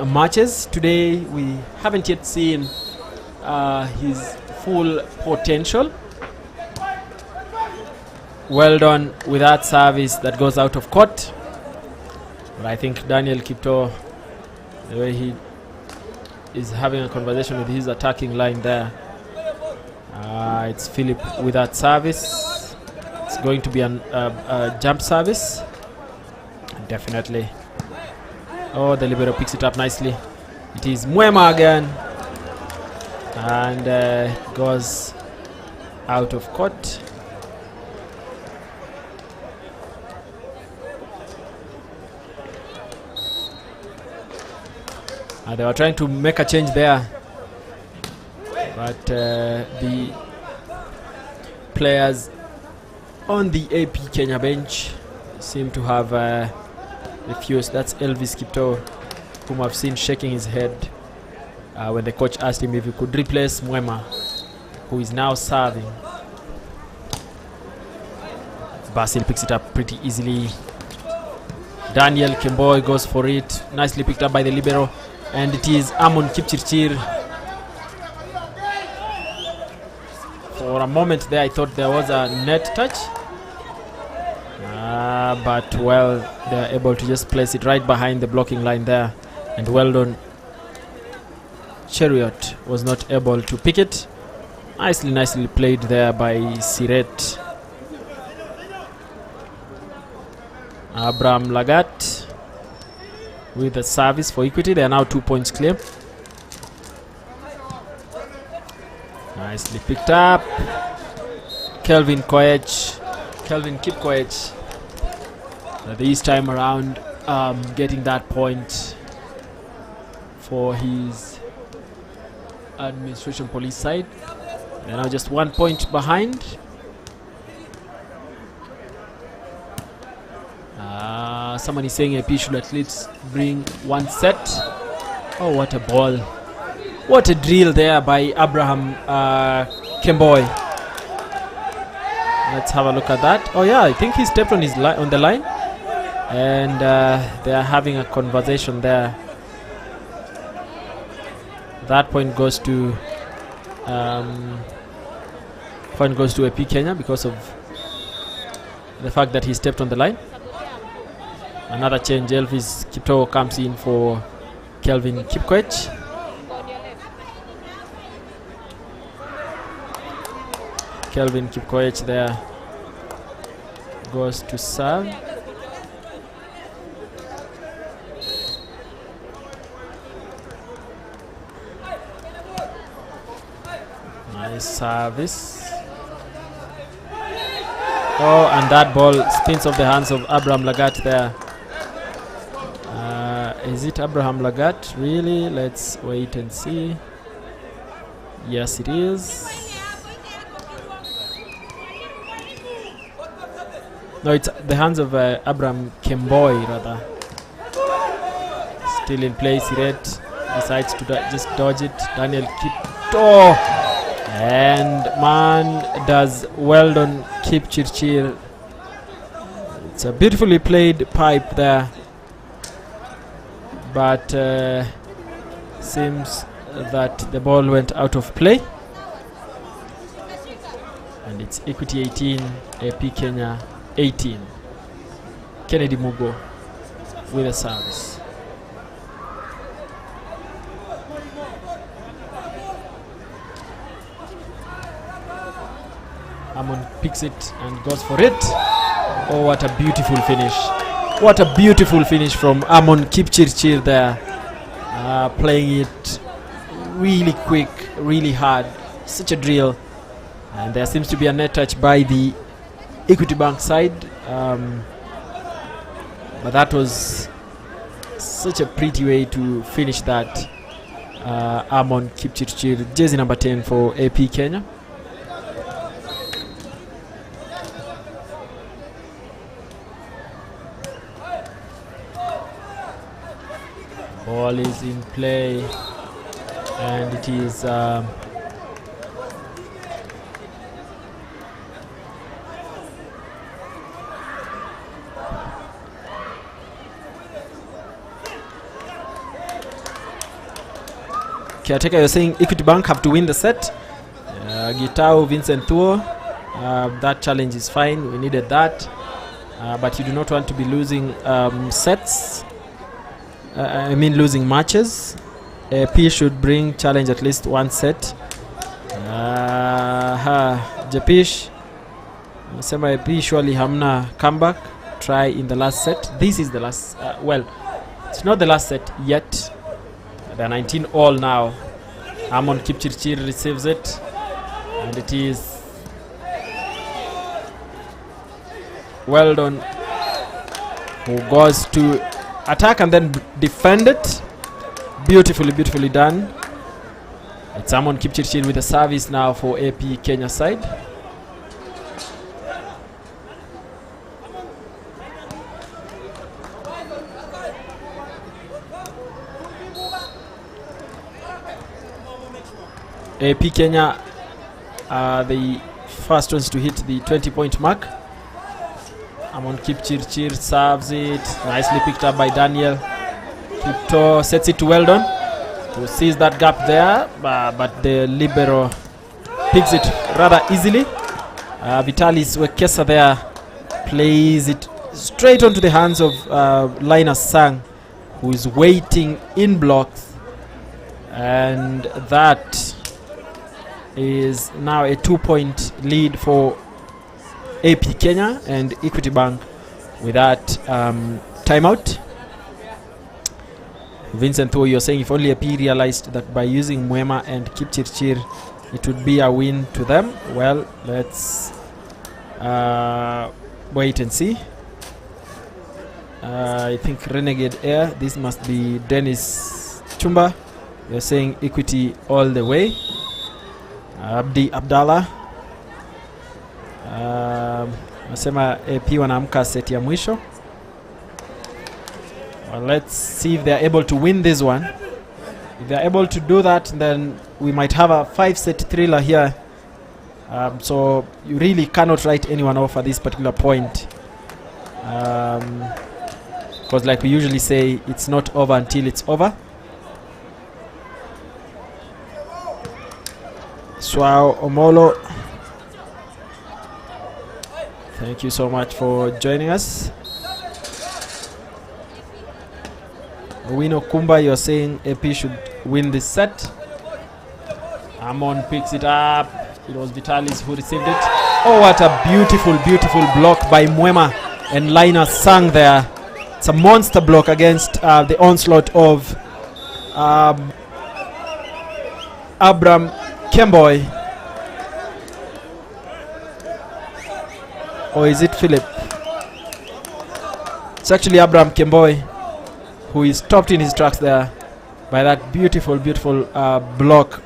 matches. Today we haven't yet seen his full potential. Well done with that service that goes out of court. But I think Daniel Kipto, the way he is having a conversation with his attacking line there. It's Philip with that service. It's going to be a jump service. Definitely. Oh, the libero picks it up nicely. It is Mwema again. And goes out of court. They were trying to make a change there, but the players on the AP Kenya bench seem to have refused. That's Elvis Kipto, whom I've seen shaking his head when the coach asked him if he could replace Mwema, who is now serving. Basil picks it up pretty easily. Daniel Kimboy goes for it. Nicely picked up by the libero. And it is Amon Kipchirchir. For a moment there I thought there was a net touch. But well, they are able to just place it right behind the blocking line there. And Weldon Cheriot was not able to pick it. Nicely played there by Siret. Abraham Lagat with the service for Equity. They are now 2 points clear. Nicely picked up. Kelvin Kipkoech. This time around getting that point for his administration police side. They are now just 1 point behind. Someone is saying AP should at least bring one set. Oh, what a ball. What a drill there by Abraham Kimboy. Let's have a look at that. Oh yeah, I think he stepped on his on the line. And they are having a conversation there. That point goes to AP Kenya because of the fact that he stepped on the line. Another change. Elvis Kipto comes in for Kelvin Kipkoech. Kelvin Kipkoech there goes to serve. Nice service. Oh, and that ball spins off the hands of Abraham Lagat there. Is it Abraham Lagat? Really? Let's wait and see. Yes, it is. No, it's the hands of Abraham Kemboy, rather. Still in place. Red decides to just dodge it. Daniel Kipto. And man does well done Kipchirchir. It's a beautifully played pipe there. But seems that the ball went out of play. And it's Equity 18, AP Kenya 18. Kennedy Mugo with a service. Amon picks it and goes for it. Oh, what a beautiful finish. What a beautiful finish from Amon Kipchirchir there. Playing it really quick, really hard. Such a drill. And there seems to be a net touch by the Equity Bank side. But that was such a pretty way to finish that. Amon Kipchirchir, jersey number 10 for AP Kenya. Ball is in play, and it is caretaker. You're saying Equity Bank have to win the set. Gitao, Vincent Thuo, that challenge is fine. We needed that, but you do not want to be losing sets. I mean losing matches. P should bring challenge at least one set. Japish Sema P surely hamna comeback. Try in the last set. This is the last well, it's not the last set yet. They're 19 all now. Amon Kipchirchir receives it, and it is well done, who goes to attack and then defend it. Beautifully done. It's Amon Kipchirchir with a service now for AP Kenya side. AP Kenya are the first ones to hit the 20-point mark. Amon Kipchirchir serves it. Nicely picked up by Daniel. Kipto sets it to Weldon, who sees that gap there, but the libero picks it rather easily. Vitalis Wekesa there plays it straight onto the hands of Linus Sang, who is waiting in blocks. And that is now a 2-point lead for AP Kenya and Equity Bank with that timeout. Vincent Thuo, you're saying if only AP realized that by using Mwema and Kipchirchir it would be a win to them. Well, let's wait and see. I think Renegade Air, this must be Dennis Chumba. You're saying Equity all the way. Abdi Abdallah nasema AP wanaamka set ya mwisho. Well, let's see if they're able to win this one. If they're able to do that, then we might have a 5-set thriller here. So you really cannot write anyone off at this particular point, because like we usually say, it's not over until it's over. Swao Omolo, thank you so much for joining us. Wino Kumba, you're saying AP should win this set. Amon picks it up. It was Vitalis who received it. Oh, what a beautiful block by Mwema and Linus Sang there. It's a monster block against the onslaught of Abram Kemboy. Or is it Philip? It's actually Abraham Kemboy who is stopped in his tracks there by that beautiful block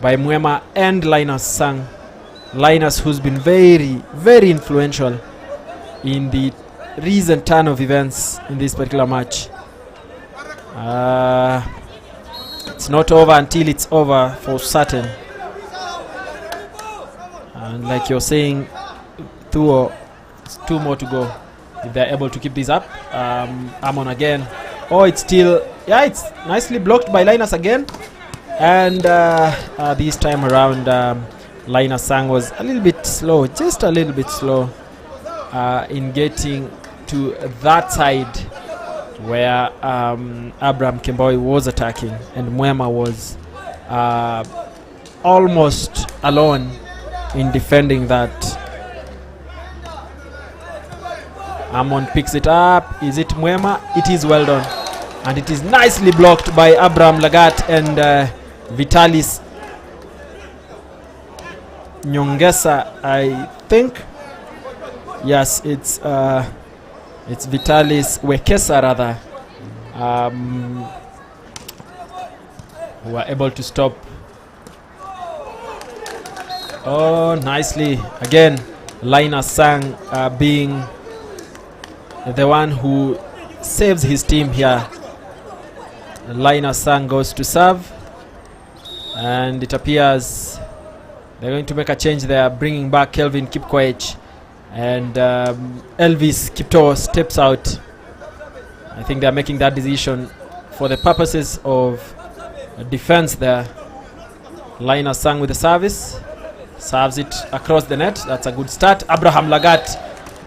by Mwema and Linus Sang. Linus, who's been very influential in the recent turn of events in this particular match. It's not over until it's over for certain. And like you're saying, Thuo, it's 2 more to go if they're able to keep this up. Amon again. Oh, it's still, yeah, it's nicely blocked by Linus again. And this time around, Linus Sang was a little bit slow, just a little bit slow in getting to that side where Abraham Kemboi was attacking, and Mwema was almost alone in defending that. Amon picks it up. Is it Mwema? It is, well done. And it is nicely blocked by Abraham Lagat and Vitalis Nyongesa, I think. Yes, it's Vitalis Wekesa rather, who are able to stop. Oh, nicely again, Linus Sang being the one who saves his team here. Linus Sang goes to serve, and it appears they're going to make a change there, bringing back Kelvin Kipkoech, and Elvis Kipto steps out. I think they're making that decision for the purposes of defense there. Linus Sang with the service, serves it across the net. That's a good start. Abraham Lagat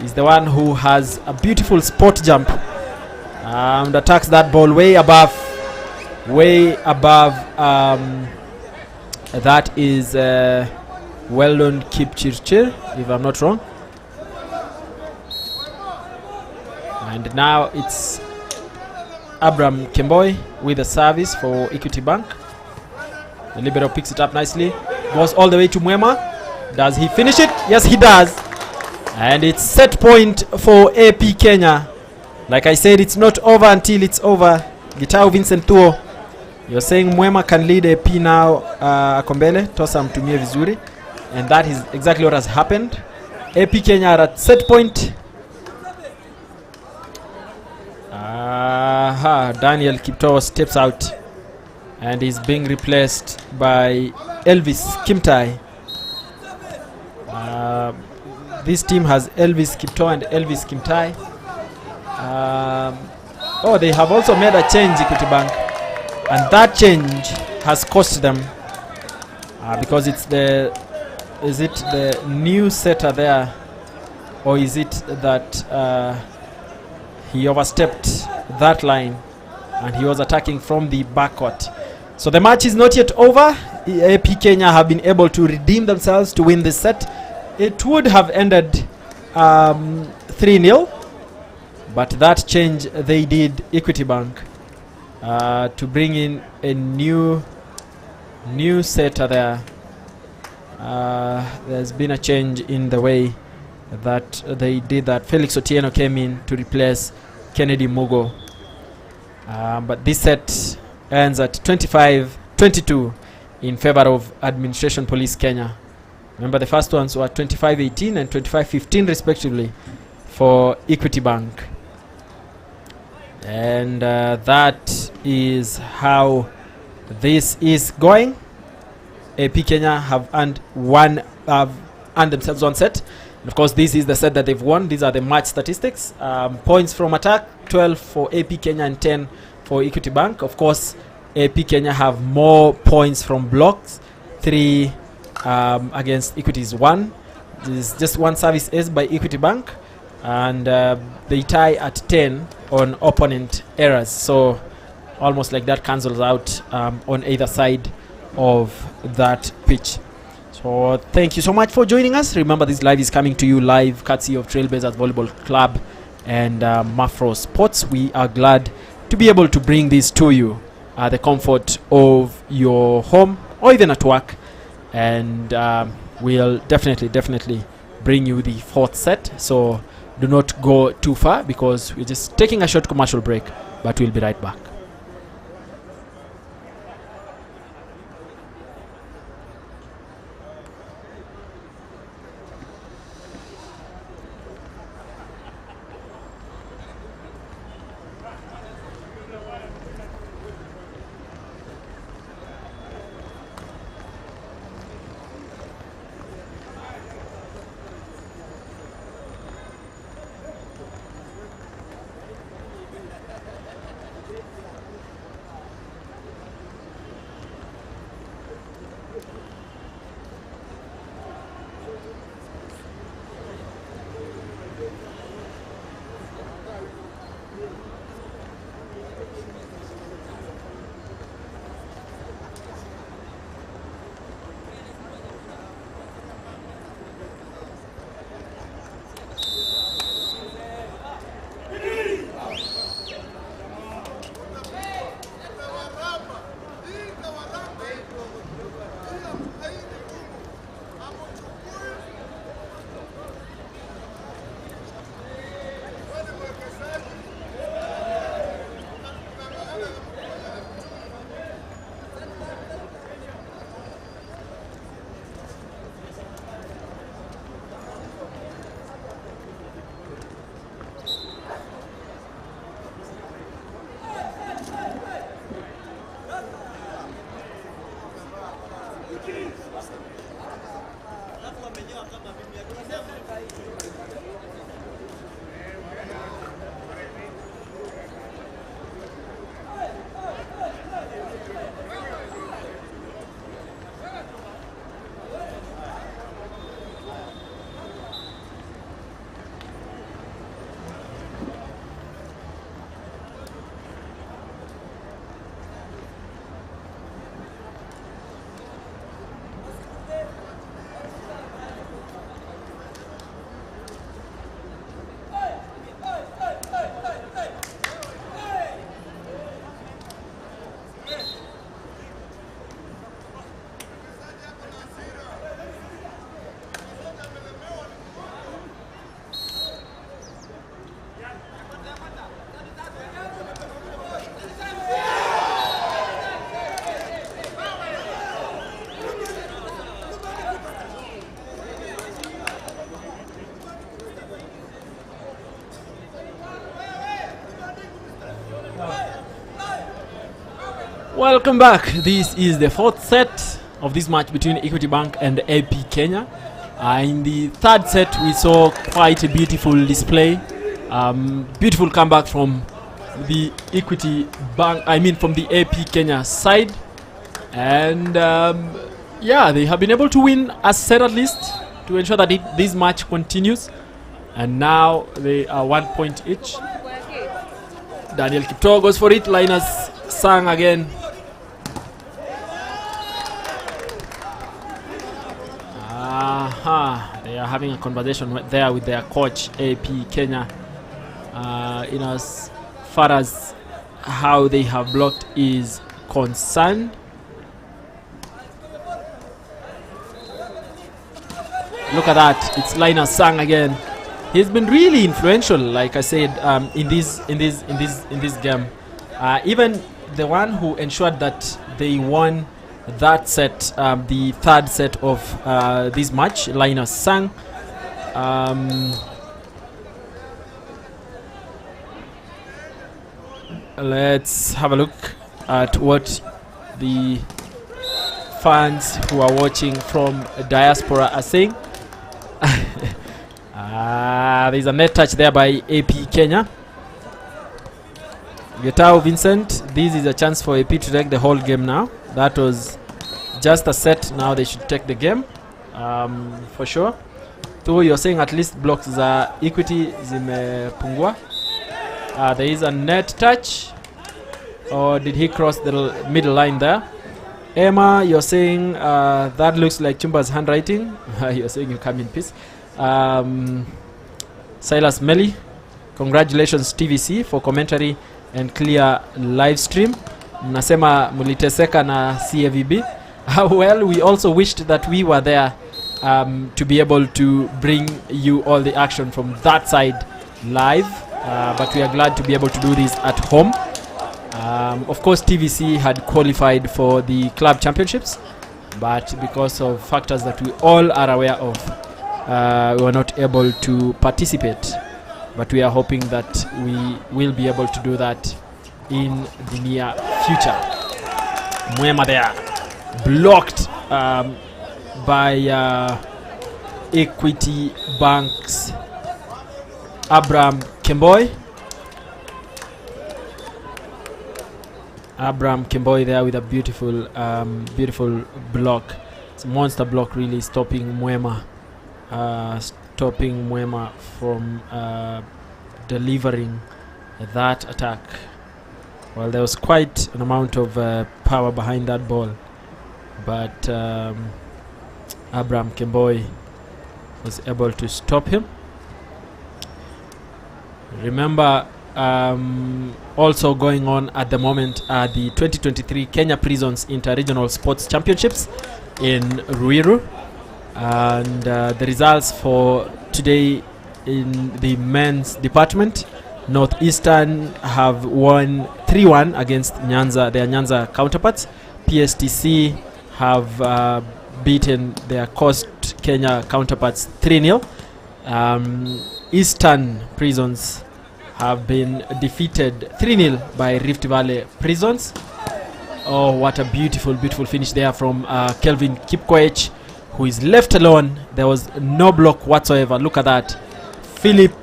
is the one who has a beautiful spot jump and attacks that ball way above. That is Weldon Kipchirchir, if I'm not wrong. And now it's Abraham Kemboi with a service for Equity Bank. The libero picks it up nicely, goes all the way to Mwema. Does he finish it? Yes, he does. And it's set point for AP Kenya. Like I said, it's not over until it's over. Gitau Vincent Thuo, you're saying Mwema can lead AP now. Akombele, tosa mtumie vizuri. And that is exactly what has happened. AP Kenya are at set point. Daniel Kipto steps out and is being replaced by Elvis Kimtai. This team has Elvis Kipto and Elvis Kimtai. Oh, they have also made a change, Equity Bank, and that change has cost them because it's is it the new setter there, or is it that he overstepped that line and he was attacking from the backcourt? So the match is not yet over. AP Kenya have been able to redeem themselves to win this set. It would have ended 3-0, but that change they did, Equity Bank, to bring in a new setter there. There's been a change in the way that they did that. Felix Otieno came in to replace Kennedy Mugo. But this set ends at 25-22 in favor of Administration Police Kenya. Remember, the first ones were 25-18 and 25-15 respectively for Equity Bank. And that is how this is going. AP Kenya have earned themselves one set. And of course, this is the set that they've won. These are the match statistics. Points from attack, 12 for AP Kenya and 10 for Equity Bank. Of course, AP Kenya have more points from blocks, 3 against Equity's 1. There's just one service ace by Equity Bank, and they tie at 10 on opponent errors. So almost like that cancels out on either side of that pitch. So thank you so much for joining us. Remember, this live is coming to you live courtesy of Trailblazers Volleyball Club and Mafro Sports. We are glad to be able to bring this to you at the comfort of your home or even at work. And we'll definitely bring you the 4th set. So do not go too far, because we're just taking a short commercial break. but we'll be right back. Welcome back. This is the fourth set of this match between Equity Bank and AP Kenya. In the third set, we saw quite a beautiful display. Beautiful comeback from the Equity Bank, from the AP Kenya side. And yeah, they have been able to win a set at least to ensure that this match continues. And now they are 1 point each. Daniel Kipto goes for it. Linus Sang again. They are having a conversation there with their coach, AP Kenya, in as far as how they have blocked is concerned. Look at that! It's Linus Sang again. He's been really influential, like I said, in this game. Even the one who ensured that they won that set, the third set of this match, Linus Sang. Let's have a look at what the fans who are watching from diaspora are saying. There's a net touch there by AP Kenya. Getao Vincent, this is a chance for AP to take the whole game now. That was just a set. Now they should take the game for sure. Though you're saying at least blocks za Equity zimepungua. There is a net touch. Or did he cross the middle line there? Emma, you're saying that looks like Chumba's handwriting. You're saying you come in peace. Silas Melly, congratulations TVC for commentary and clear live stream. Nasema muliteseka na CAVB. Well, we also wished that we were there to be able to bring you all the action from that side live, but we are glad to be able to do this at home. Of course, TVC had qualified for the club championships, but because of factors that we all are aware of, we were not able to participate. But we are hoping that we will be able to do that in the near future. Mwema there, blocked by Equity Bank's Abraham Kemboy. Abraham Kemboy there with a beautiful block. It's a monster block, really stopping Mwema from delivering that attack. Well, there was quite an amount of power behind that ball, but Abraham Kemboy was able to stop him. Remember, also going on at the moment are the 2023 Kenya Prisons Inter-Regional Sports Championships in Ruiru, and the results for today in the men's department: Northeastern have won 3-1 against Nyanza, their Nyanza counterparts. PSTC have beaten their Coast Kenya counterparts 3-0. Eastern Prisons have been defeated 3-0 by Rift Valley Prisons. Oh, what a beautiful finish there from Kelvin Kipkoech, who is left alone. There was no block whatsoever. Look at that. Philip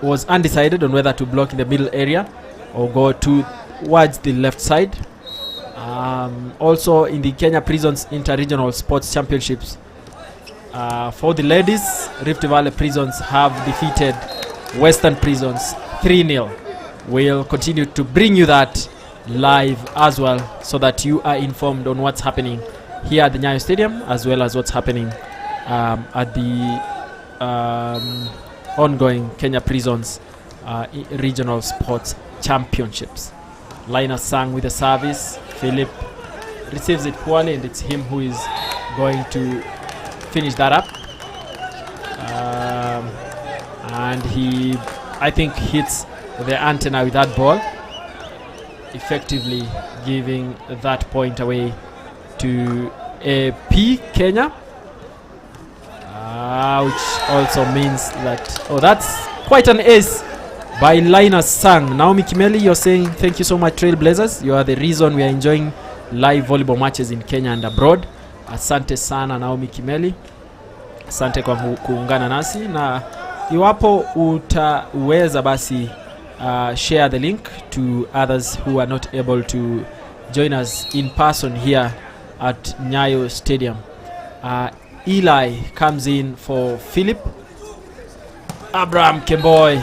was undecided on whether to block in the middle area or go towards the left side. Also in the Kenya Prisons Inter-Regional Sports Championships, for the ladies, Rift Valley Prisons have defeated Western Prisons 3-0. We'll continue to bring you that live as well, so that you are informed on what's happening here at the NYAYO Stadium, as well as what's happening at the ongoing Kenya Prisons Regional Sports Championships. Linus Sang with the service. Philip receives it poorly, and it's him who is going to finish that up. And he, I think, hits the antenna with that ball, effectively giving that point away to AP Kenya, which also means that, oh, that's quite an ace by Linus Sang. Naomi Kimeli, you're saying thank you so much, Trailblazers. You are the reason we are enjoying live volleyball matches in Kenya and abroad. Asante sana Naomi Kimeli, asante kwa kuungana nasi, na iwapo utaweza basi share the link to others who are not able to join us in person here at NYAYO Stadium. Eli comes in for Philip. Abraham Kemboy,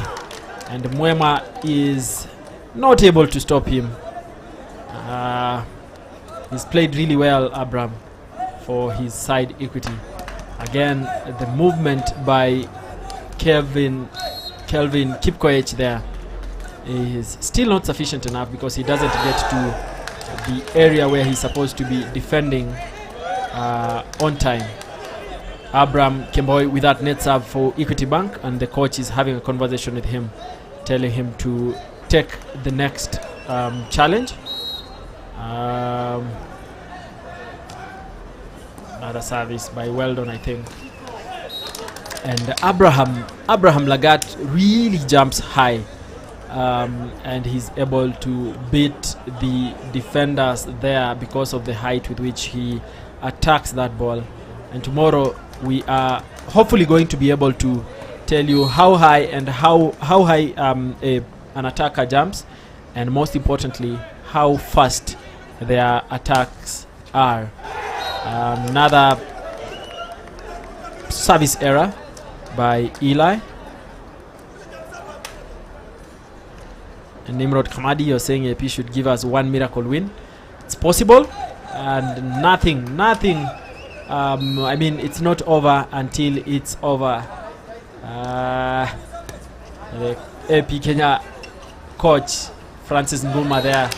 and Mwema is not able to stop him. He's played really well, Abraham, for his side Equity. Again, the movement by Kelvin Kipkoech there is still not sufficient enough, because he doesn't get to the area where he's supposed to be defending on time. Abraham Kemboy with that net serve for Equity Bank, and the coach is having a conversation with him, telling him to take the next challenge. Another service by Weldon, I think. And Abraham Lagat really jumps high, and he's able to beat the defenders there because of the height with which he attacks that ball. And tomorrow we are hopefully going to be able to tell you how high and how high an attacker jumps, and most importantly how fast their attacks are. Another service error by Eli. And Nimrod Kamadi, you're saying AP should give us one miracle win. It's possible, and nothing I mean, it's not over until it's over. The AP Kenya coach Francis Nguma there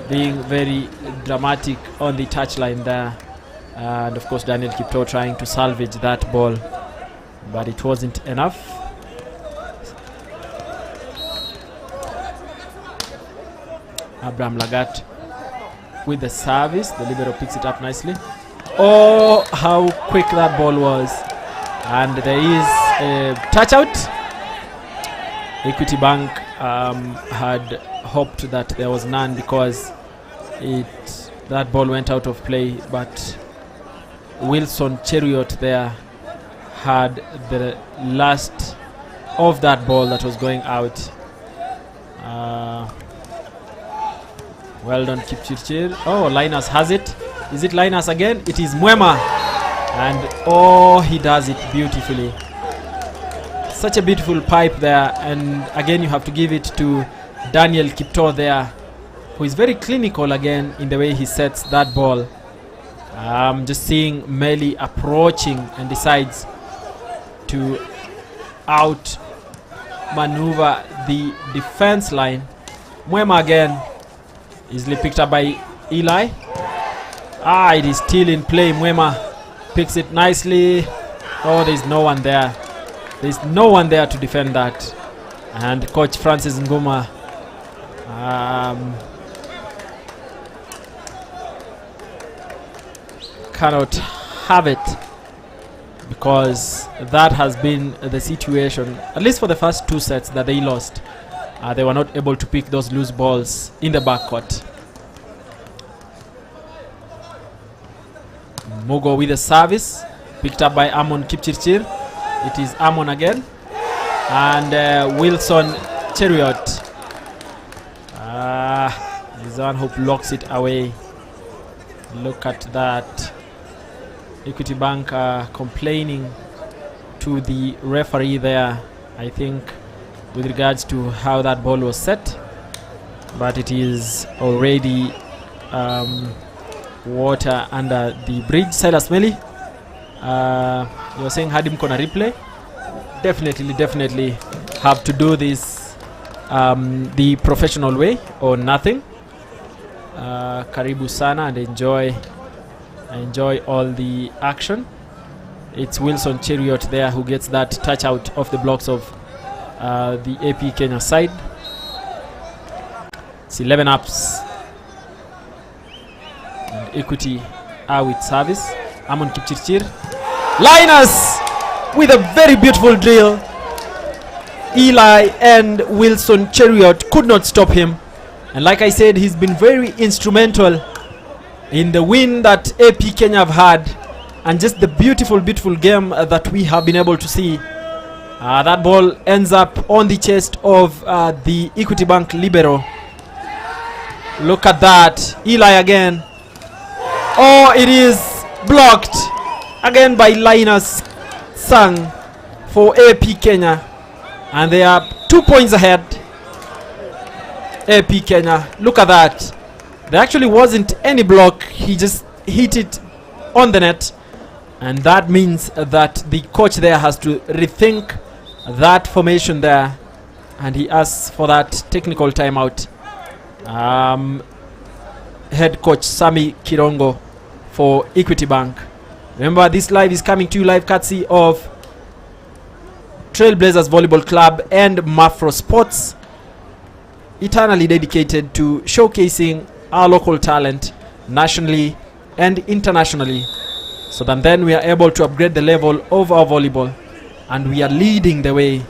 being very dramatic on the touchline there, and of course Daniel Kipto trying to salvage that ball, but it wasn't enough. Abraham Lagat with the service. The libero picks it up nicely. Oh, how quick that ball was. And there is a touch out. Equity Bank had hoped that there was none because that ball went out of play, but Wilson Cheriot there had the last of that ball that was going out. Well done, Kipchirchir. Oh, Linus has it. Is it Linus again? It is Mwema. And oh, he does it beautifully. Such a beautiful pipe there. And again, you have to give it to Daniel Kipto there, who is very clinical again in the way he sets that ball. Just seeing Meli approaching and decides to out maneuver the defense line. Mwema again, easily picked up by Eli. It is still in play. Mwema picks it nicely. Oh, there's no one there. There's no one there to defend that. And coach Francis Nguma cannot have it, because that has been the situation, at least for the first two sets that they lost. They were not able to pick those loose balls in the backcourt. Mugo with the service, picked up by Amon Kipchirchir. It is Amon again. And Wilson Cheriot. He's the one who blocks it away. Look at that. Equity Bank complaining to the referee there, I think, with regards to how that ball was set. But it is already water under the bridge. Silas Meli, you were saying Hadim Kona replay? Definitely have to do this the professional way or nothing. Karibu sana and enjoy all the action. It's Wilson Cheriot there who gets that touch out of the blocks of the AP Kenya side. It's 11 ups. And Equity are with service. Amon Kipchirchir. Linus with a very beautiful drill. Eli and Wilson Cheriot could not stop him. And like I said, he's been very instrumental in the win that AP Kenya have had, and just the beautiful game that we have been able to see. That ball ends up on the chest of the Equity Bank libero. Look at that. Eli again. Oh, it is blocked again by Linus Sang for AP Kenya, and they are 2 points ahead. AP Kenya, look at that. There actually wasn't any block. He just hit it on the net, and that means that the coach there has to rethink that formation there, and he asks for that technical timeout. Head coach Sami Kirongo for Equity Bank. Remember, this live is coming to you live courtesy of Trailblazers Volleyball Club and Mafro Sports, eternally dedicated to showcasing our local talent nationally and internationally, so that then we are able to upgrade the level of our volleyball, and we are leading the way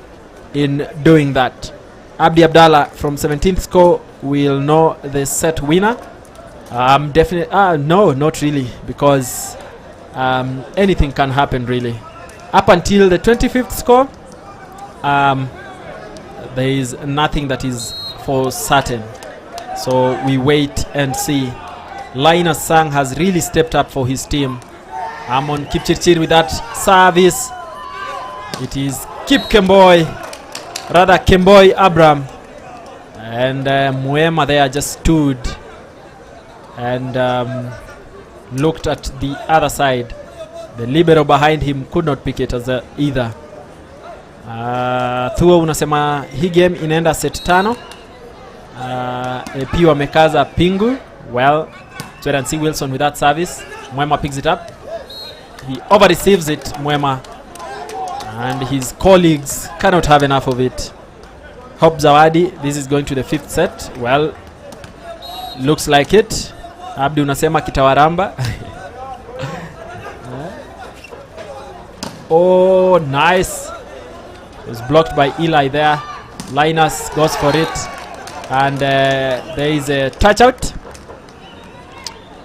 in doing that. Abdi Abdallah from 17th score will know the set winner. Definitely no, not really, because anything can happen really. Up until the 25th score, there is nothing that is for certain. So we wait and see. Linus Sang has really stepped up for his team. Amon Kipchirchir with that service. It is Kemboy Abram. And Mwema there just stood and looked at the other side. The libero behind him could not pick it as either. Thuo unasema hii game inaenda set 5. AP wamekaza pingu. Well, wait and see. Wilson with that service. Mwema picks it up. He over receives it, Mwema, and his colleagues cannot have enough of it. Hope Zawadi, this is going to the 5th set. Well, Looks like it. Abdi unasema kitawaramba. Oh, nice. It was blocked by Eli there. Linus goes for it. And there is a touch out.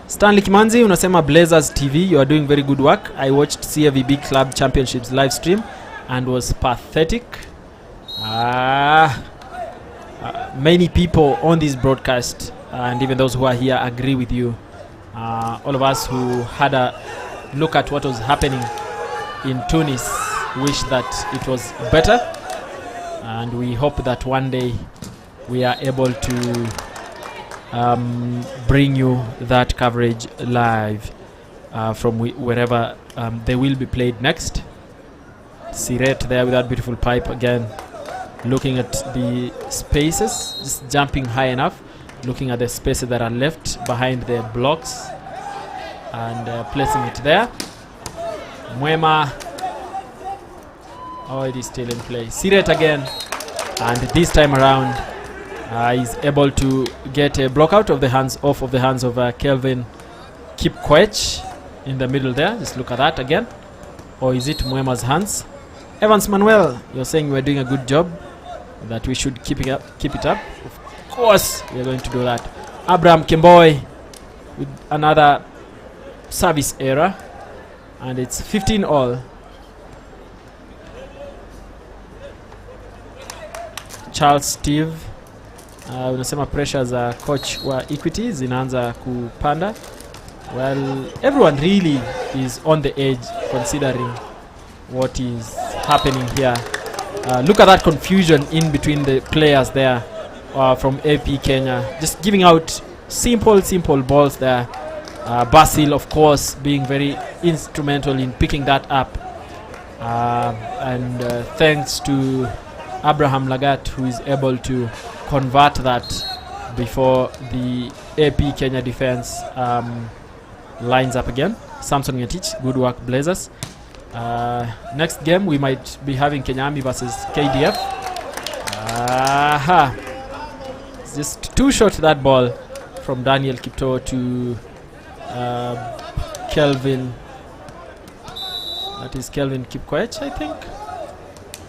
Stanley Kimanzi unasema Blazers TV, you are doing very good work. I watched CFVB Club Championships live stream and was pathetic. Many people on this broadcast and even those who are here agree with you. All of us who had a look at what was happening in Tunis wish that it was better, and we hope that one day we are able to bring you that coverage live from wherever they will be played next. Siret there with that beautiful pipe again, looking at the spaces, just jumping high enough, looking at the spaces that are left behind the blocks and placing it there. Mwema, oh, it is still in play. Siret again, and this time around is able to get a block out of the hands off of the hands of Kelvin Kipkoech in the middle there. Just look at that again. Or is it Mwema's hands? Evans Manuel, you're saying we're doing a good job, that we should keep it up. Of course we're going to do that. Abraham Kimboy with another service error, and it's 15 all. Charles Steve unasema pressure za coach wa Equity zinaanza kupanda. Well, everyone really is on the edge considering what is happening here. Look at that confusion in between the players there from AP Kenya, just giving out simple balls there. Basil, of course, being very instrumental in picking that up, and thanks to Abraham Lagat, who is able to convert that before the AP Kenya defense lines up again. Samson Ngetich, good work Blazers. Next game we might be having Kenya Army versus KDF. It's just too short, that ball from Daniel Kipto to Kelvin. That is Kelvin Kipkoech, I think.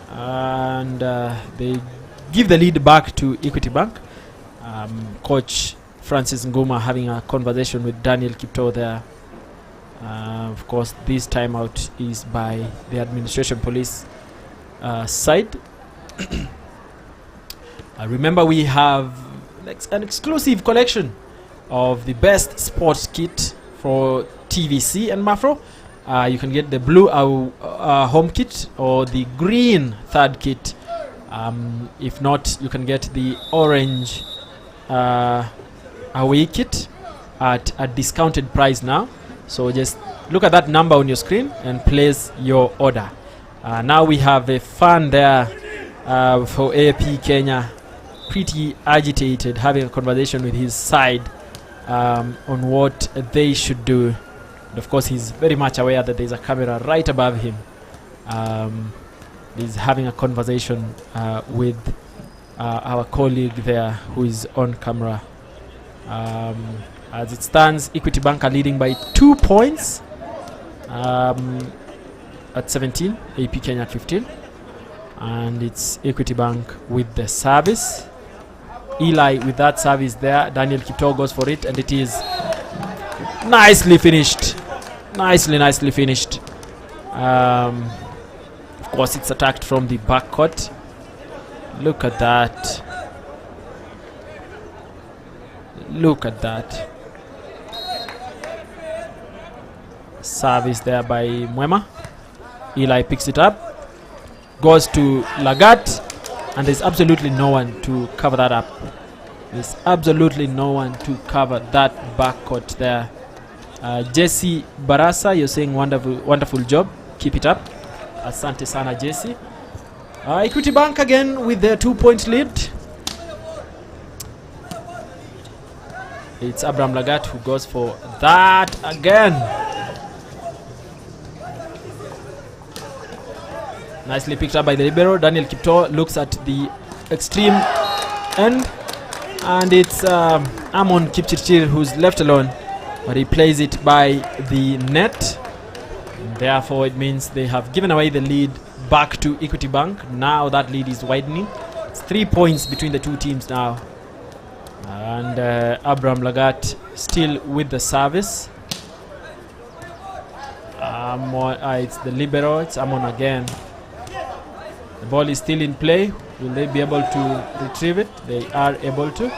And they give the lead back to Equity Bank. Coach Francis Nguma having a conversation with Daniel Kipto there. Of course, this timeout is by the administration police side. Remember, we have an exclusive collection of the best sports kit for TVC and Mafro. You can get the blue home kit or the green third kit. If not, you can get the orange away kit at a discounted price now. So just look at that number on your screen and place your order. Now we have a fan there for AP Kenya, pretty agitated, having a conversation with his side on what they should do. And of course, he's very much aware that there's a camera right above him. He's having a conversation with our colleague there who is on camera. As it stands, Equity Bank are leading by 2 points at 17, AP Kenya at 15. And it's Equity Bank with the service. Eli with that service there. Daniel Kipto goes for it, and it is nicely finished. Nicely finished. Of course, it's attacked from the backcourt. Look at that. Look at that. Service there by Mwema. Eli picks it up, goes to Lagat, and there's absolutely no one to cover that up. There's absolutely no one to cover that backcourt there. Jesse Barasa, you're saying wonderful job. Keep it up. Asante sana, Jesse. Equity Bank again with their 2-point lead. It's Abraham Lagat who goes for that again. Nicely picked up by the libero. Daniel Kipto looks at the extreme end, and it's Amon Kipchirchir, who's left alone, but he plays it by the net. Therefore, it means they have given away the lead back to Equity Bank. Now that lead is widening. It's 3 points between the two teams now. And Abraham Lagat still with the service. It's the libero. It's Amon again. The ball is still in play. Will they be able to retrieve it? They are able to.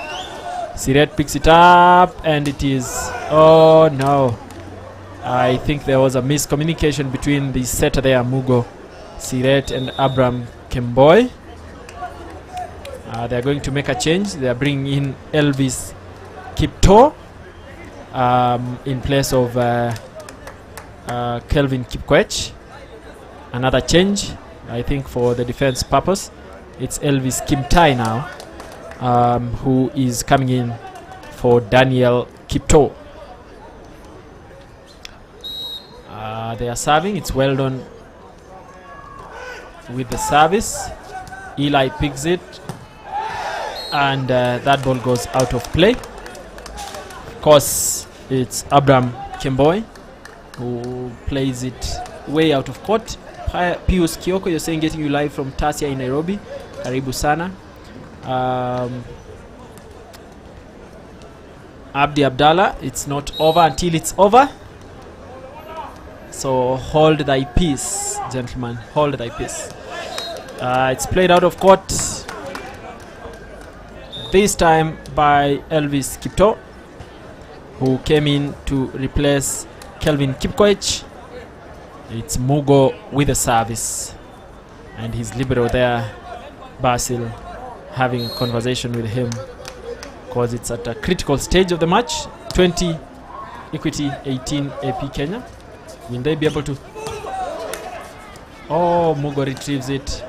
Siret picks it up, and it is... Oh no. I think there was a miscommunication between the setter there, Mugo Siret, and Abraham Kemboy. They're going to make a change. They're bringing in Elvis Kipto in place of Kelvin Kipkwech. Another change, I think, for the defense purpose. It's Elvis Kimtai now, who is coming in for Daniel Kipto. They are serving. It's Weldon with the service. Eli picks it, and that ball goes out of play. Of course, it's Abraham Kemboy who plays it way out of court. Pius Kioko, you're saying getting you live from Tasia in Nairobi. Karibu sana. Abdi Abdallah, it's not over until it's over. So hold thy peace, gentlemen. Hold thy peace. It's played out of court. This time by Elvis Kipto, who came in to replace Kelvin Kipkoech. It's Mugo with the service. And his libero there, Basil, having a conversation with him, because it's at a critical stage of the match. 20 Equity, 18 AP Kenya. Will they be able to... Oh, Mugo retrieves it.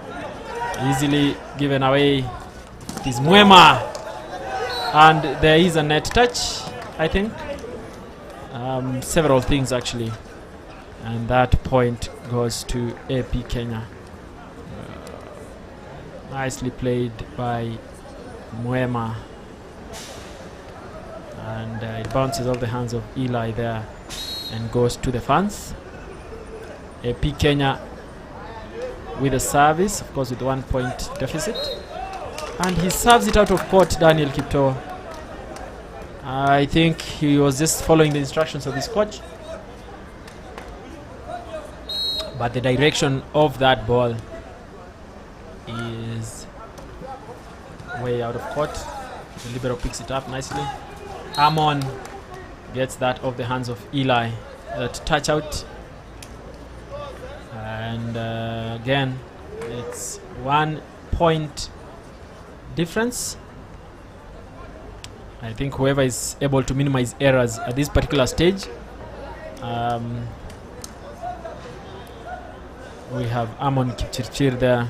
Easily given away. It is Mwema. And there is a net touch, I think. Several things, actually. And that point goes to AP Kenya. Nicely played by Mwema. And it bounces off the hands of Eli there and goes to the fans. AP Kenya with a service, of course with 1 point deficit. And he serves it out of court, Daniel Kipto. I think he was just following the instructions of his coach. But the direction of that ball is way out of court. The libero picks it up nicely. Amon gets that off the hands of Eli. That touch out. And again, it's 1 point difference. I think whoever is able to minimize errors at this particular stage. We have Amon Kipchirchir there.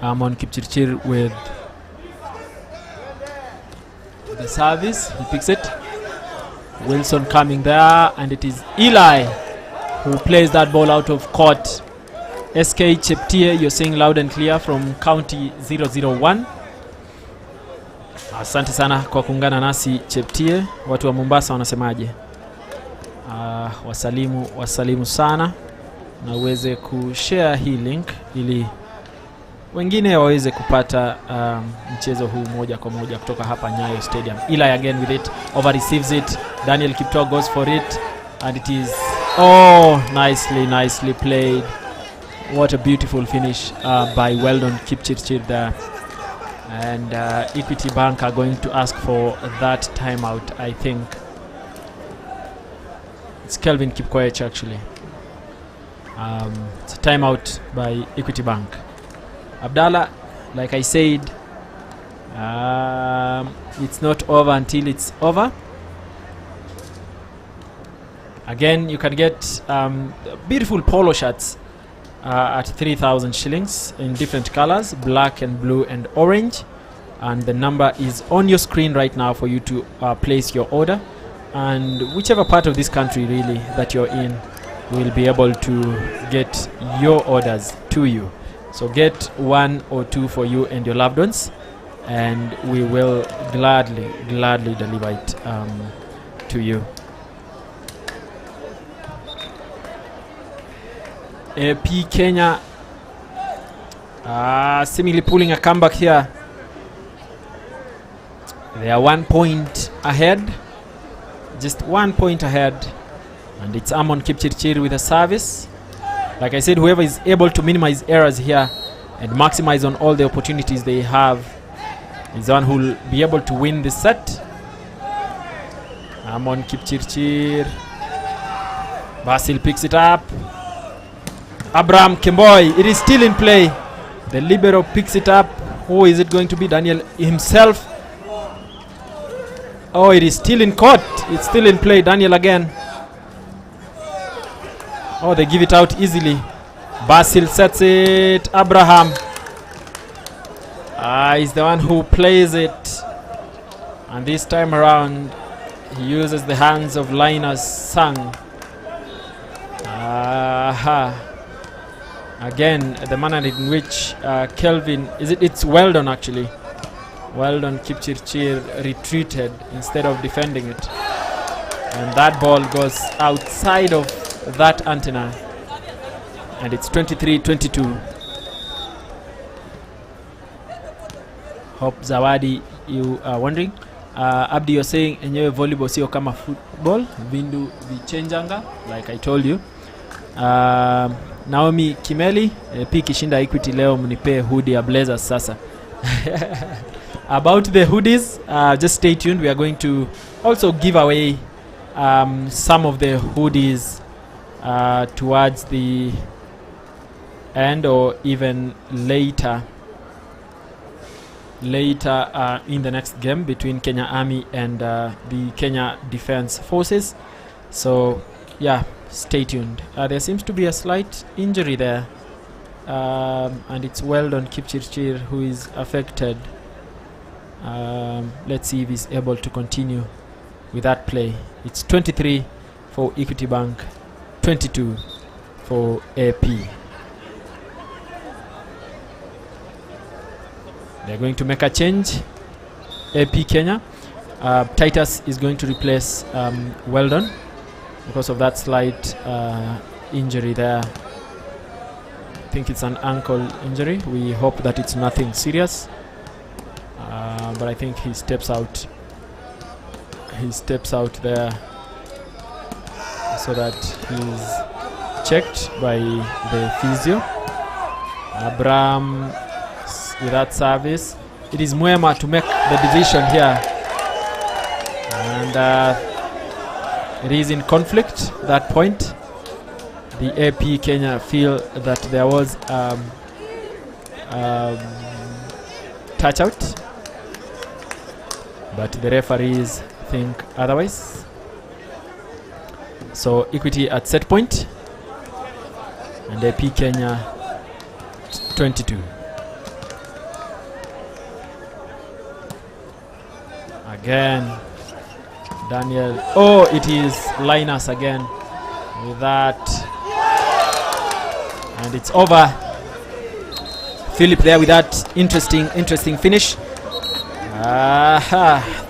Amon Kipchirchir with the service. He picks it. Wilson coming there, and it is Eli who plays that ball out of court. SK Cheptie, you're saying loud and clear from County 001. Asante sana kwa kuungana nasi Cheptie. Watu wa Mombasa wanasemaje? Wasalimu sana, na uweze kushare hii link ili wengine waweze kupata mchezo huu moja kwa moja kutoka hapa Nyayo Stadium. Eli again with it, over receives it. Daniel Kipto goes for it, and it is nicely played. What a beautiful finish by Weldon Kipchirchir there. And Equity Bank are going to ask for that timeout, I think. It's Kelvin Kipkoech, actually. It's a timeout by Equity Bank. Abdallah, like I said, it's not over until it's over. Again, you can get beautiful polo shirts at 3,000 shillings in different colors, black and blue and orange. And the number is on your screen right now for you to place your order. And whichever part of this country really that you're in, will be able to get your orders to you. So get 1 or 2 for you and your loved ones. and we will gladly deliver it to you. AP Kenya seemingly pulling a comeback here. They are 1 point ahead, just 1 point ahead, and it's Amon Kipchirchir with a service. Like I said, whoever is able to minimize errors here and maximize on all the opportunities they have is the one who will be able to win this set. Amon Kipchirchir. Basil picks it up. Abraham Kemboi, it is still in play. The libero picks it up. Who is it going to be? Daniel himself. Oh, it is still in court. It's still in play. Daniel again. Oh, they give it out easily. Basil sets it. Abraham is the one who plays it. And this time around, he uses the hands of Linus Sang. Again, the manner in which Kelvin, it's Weldon actually. Weldon Kipchirchir retreated instead of defending it. And that ball goes outside of that antenna. And it's 23-22. Hope Zawadi, you are wondering. Abdi, you're saying NYAYO volleyball sio kama football. Vindu vichenjanga, like I told you. Naomi Kimeli, P kishinda Equity leo mnipe hoodie ya Blazers sasa. About the hoodies, just stay tuned. We are going to also give away some of the hoodies towards the end or even later in the next game between Kenya Army and the Kenya Defense Forces. So yeah, stay tuned. There seems to be a slight injury there, and it's Weldon Kipchirchir who is affected. Let's see if he's able to continue with that play. It's 23 for Equity Bank, 22 for AP. They're going to make a change. AP Kenya. Titus is going to replace Weldon because of that slight injury there. I think it's an ankle injury. We hope that it's nothing serious. But I think he steps out. He steps out there so that he's checked by the physio. Abraham with that service. It is Mwema to make the division here. And it is in conflict at that point. The AP Kenya feel that there was touch out, but the referees think otherwise. So Equity at set point and AP Kenya 22. Again Daniel, oh, it is Linus again with that, and it's over. Philip there with that interesting finish.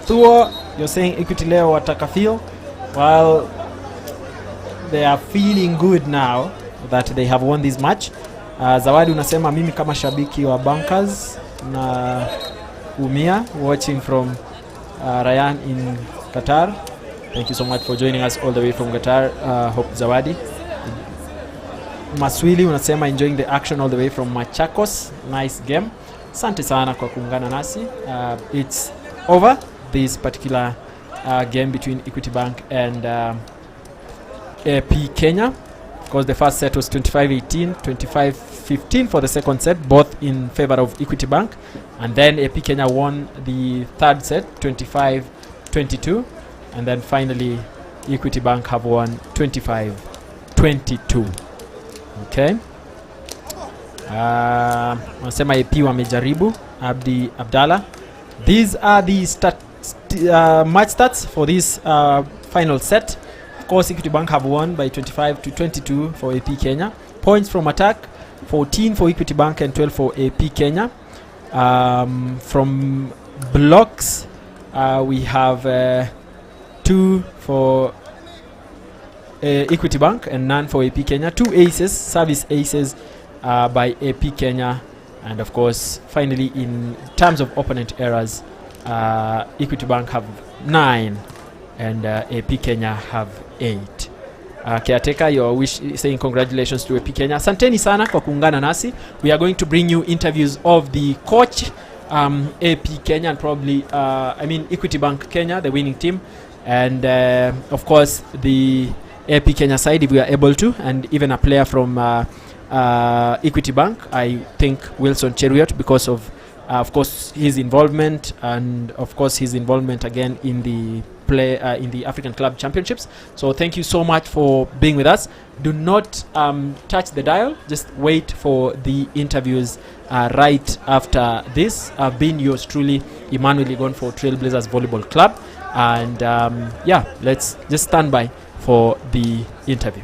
Thuo, you're saying Equity leo wataka feel? Well, they are feeling good now that they have won this match. Zawadi unasema mimi kama shabiki wa Bankers na umia watching from Ryan in Qatar. Thank you so much for joining us all the way from Qatar. Hope Zawadi. Maswili unasema enjoying the action all the way from Machakos. Nice game. Asante sana kwa kuungana nasi. It's over, this particular game between Equity Bank and AP Kenya. Of course, the first set was 25-18, 25-15 for the second set, both in favor of Equity Bank. And then AP Kenya won the third set, 25-22. And then finally, Equity Bank have won 25-22. Okay. Wanasema AP wamejaribu. Abdi Abdallah. These are the match stats for this final set. Of course, Equity Bank have won by 25-22 for AP Kenya. Points from attack, 14 for Equity Bank and 12 for AP Kenya. From blocks, we have 2 for Equity Bank and none for AP Kenya. 2 aces, service aces by AP Kenya. And of course, finally, in terms of opponent errors, Equity Bank have 9 and AP Kenya have 8. Caretaker, you're saying congratulations to AP Kenya. Asanteni sana kwa kuungana nasi. We are going to bring you interviews of the coach, AP Kenya, and probably, Equity Bank Kenya, the winning team. And of course, the AP Kenya side, if we are able to, and even a player from Equity Bank, I think Wilson Cheruiyot, because of course, his involvement, and of course his involvement again in the in the African Club Championships. So thank you so much for being with us. Do not touch the dial. Just wait for the interviews right after this. I've been yours truly, Emmanuel Ligon, for Trailblazers Volleyball Club. And let's just stand by for the interview.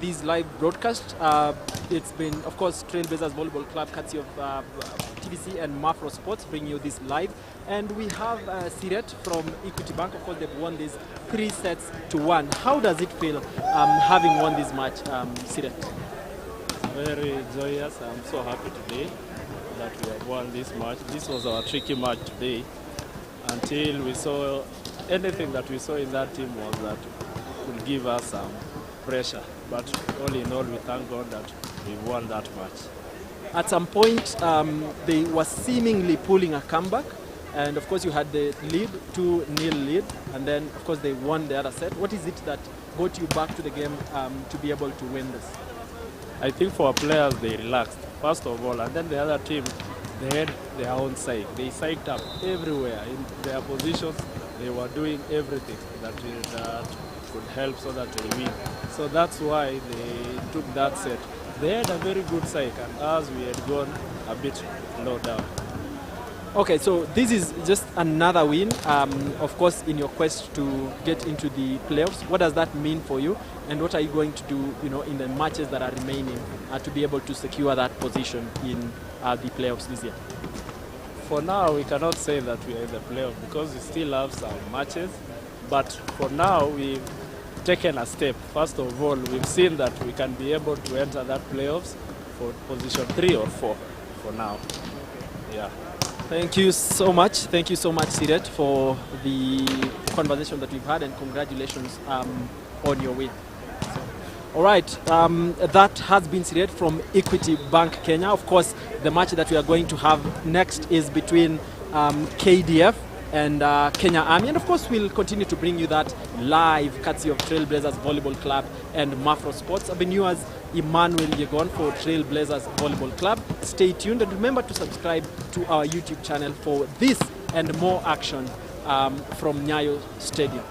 These live broadcasts. It's been, of course, Trailblazers Volleyball Club, courtesy of TVC and Mafro Sports, bringing you this live. And we have Siret from Equity Bank. Of course, they've won this 3-1. How does it feel having won this match, Siret? Very joyous. I'm so happy today that we have won this match. This was our tricky match today until we saw anything that we saw in that team was that would give us some pressure. But all in all, we thank God that we won that match. At some point, they were seemingly pulling a comeback. And of course, you had the lead, 2-0 lead. And then, of course, they won the other set. What is it that got you back to the game to be able to win this? I think for our players, they relaxed, first of all. And then the other team, they had their own psych. They psyched up everywhere. In their positions, they were doing everything that could help so that they win. So that's why they took that set. They had a very good psych, and us, we had gone a bit low down. Okay, so this is just another win, of course, in your quest to get into the playoffs. What does that mean for you, and what are you going to do, in the matches that are remaining to be able to secure that position in the playoffs this year? For now, we cannot say that we are in the playoff because we still have some matches. But for now, we've taken a step. First of all, we've seen that we can be able to enter that playoffs for position 3 or 4 for now. Yeah. Thank you so much. Thank you so much, Siret, for the conversation that we've had, and congratulations on your win. All right, that has been Siret from Equity Bank Kenya. Of course, the match that we are going to have next is between KDF and Kenya Army. And of course, we'll continue to bring you that live, courtesy of Trailblazers Volleyball Club and Mafro Sports. I've been yours, Emmanuel Yegon, for Trailblazers Volleyball Club. Stay tuned and remember to subscribe to our YouTube channel for this and more action from NYAYO Stadium.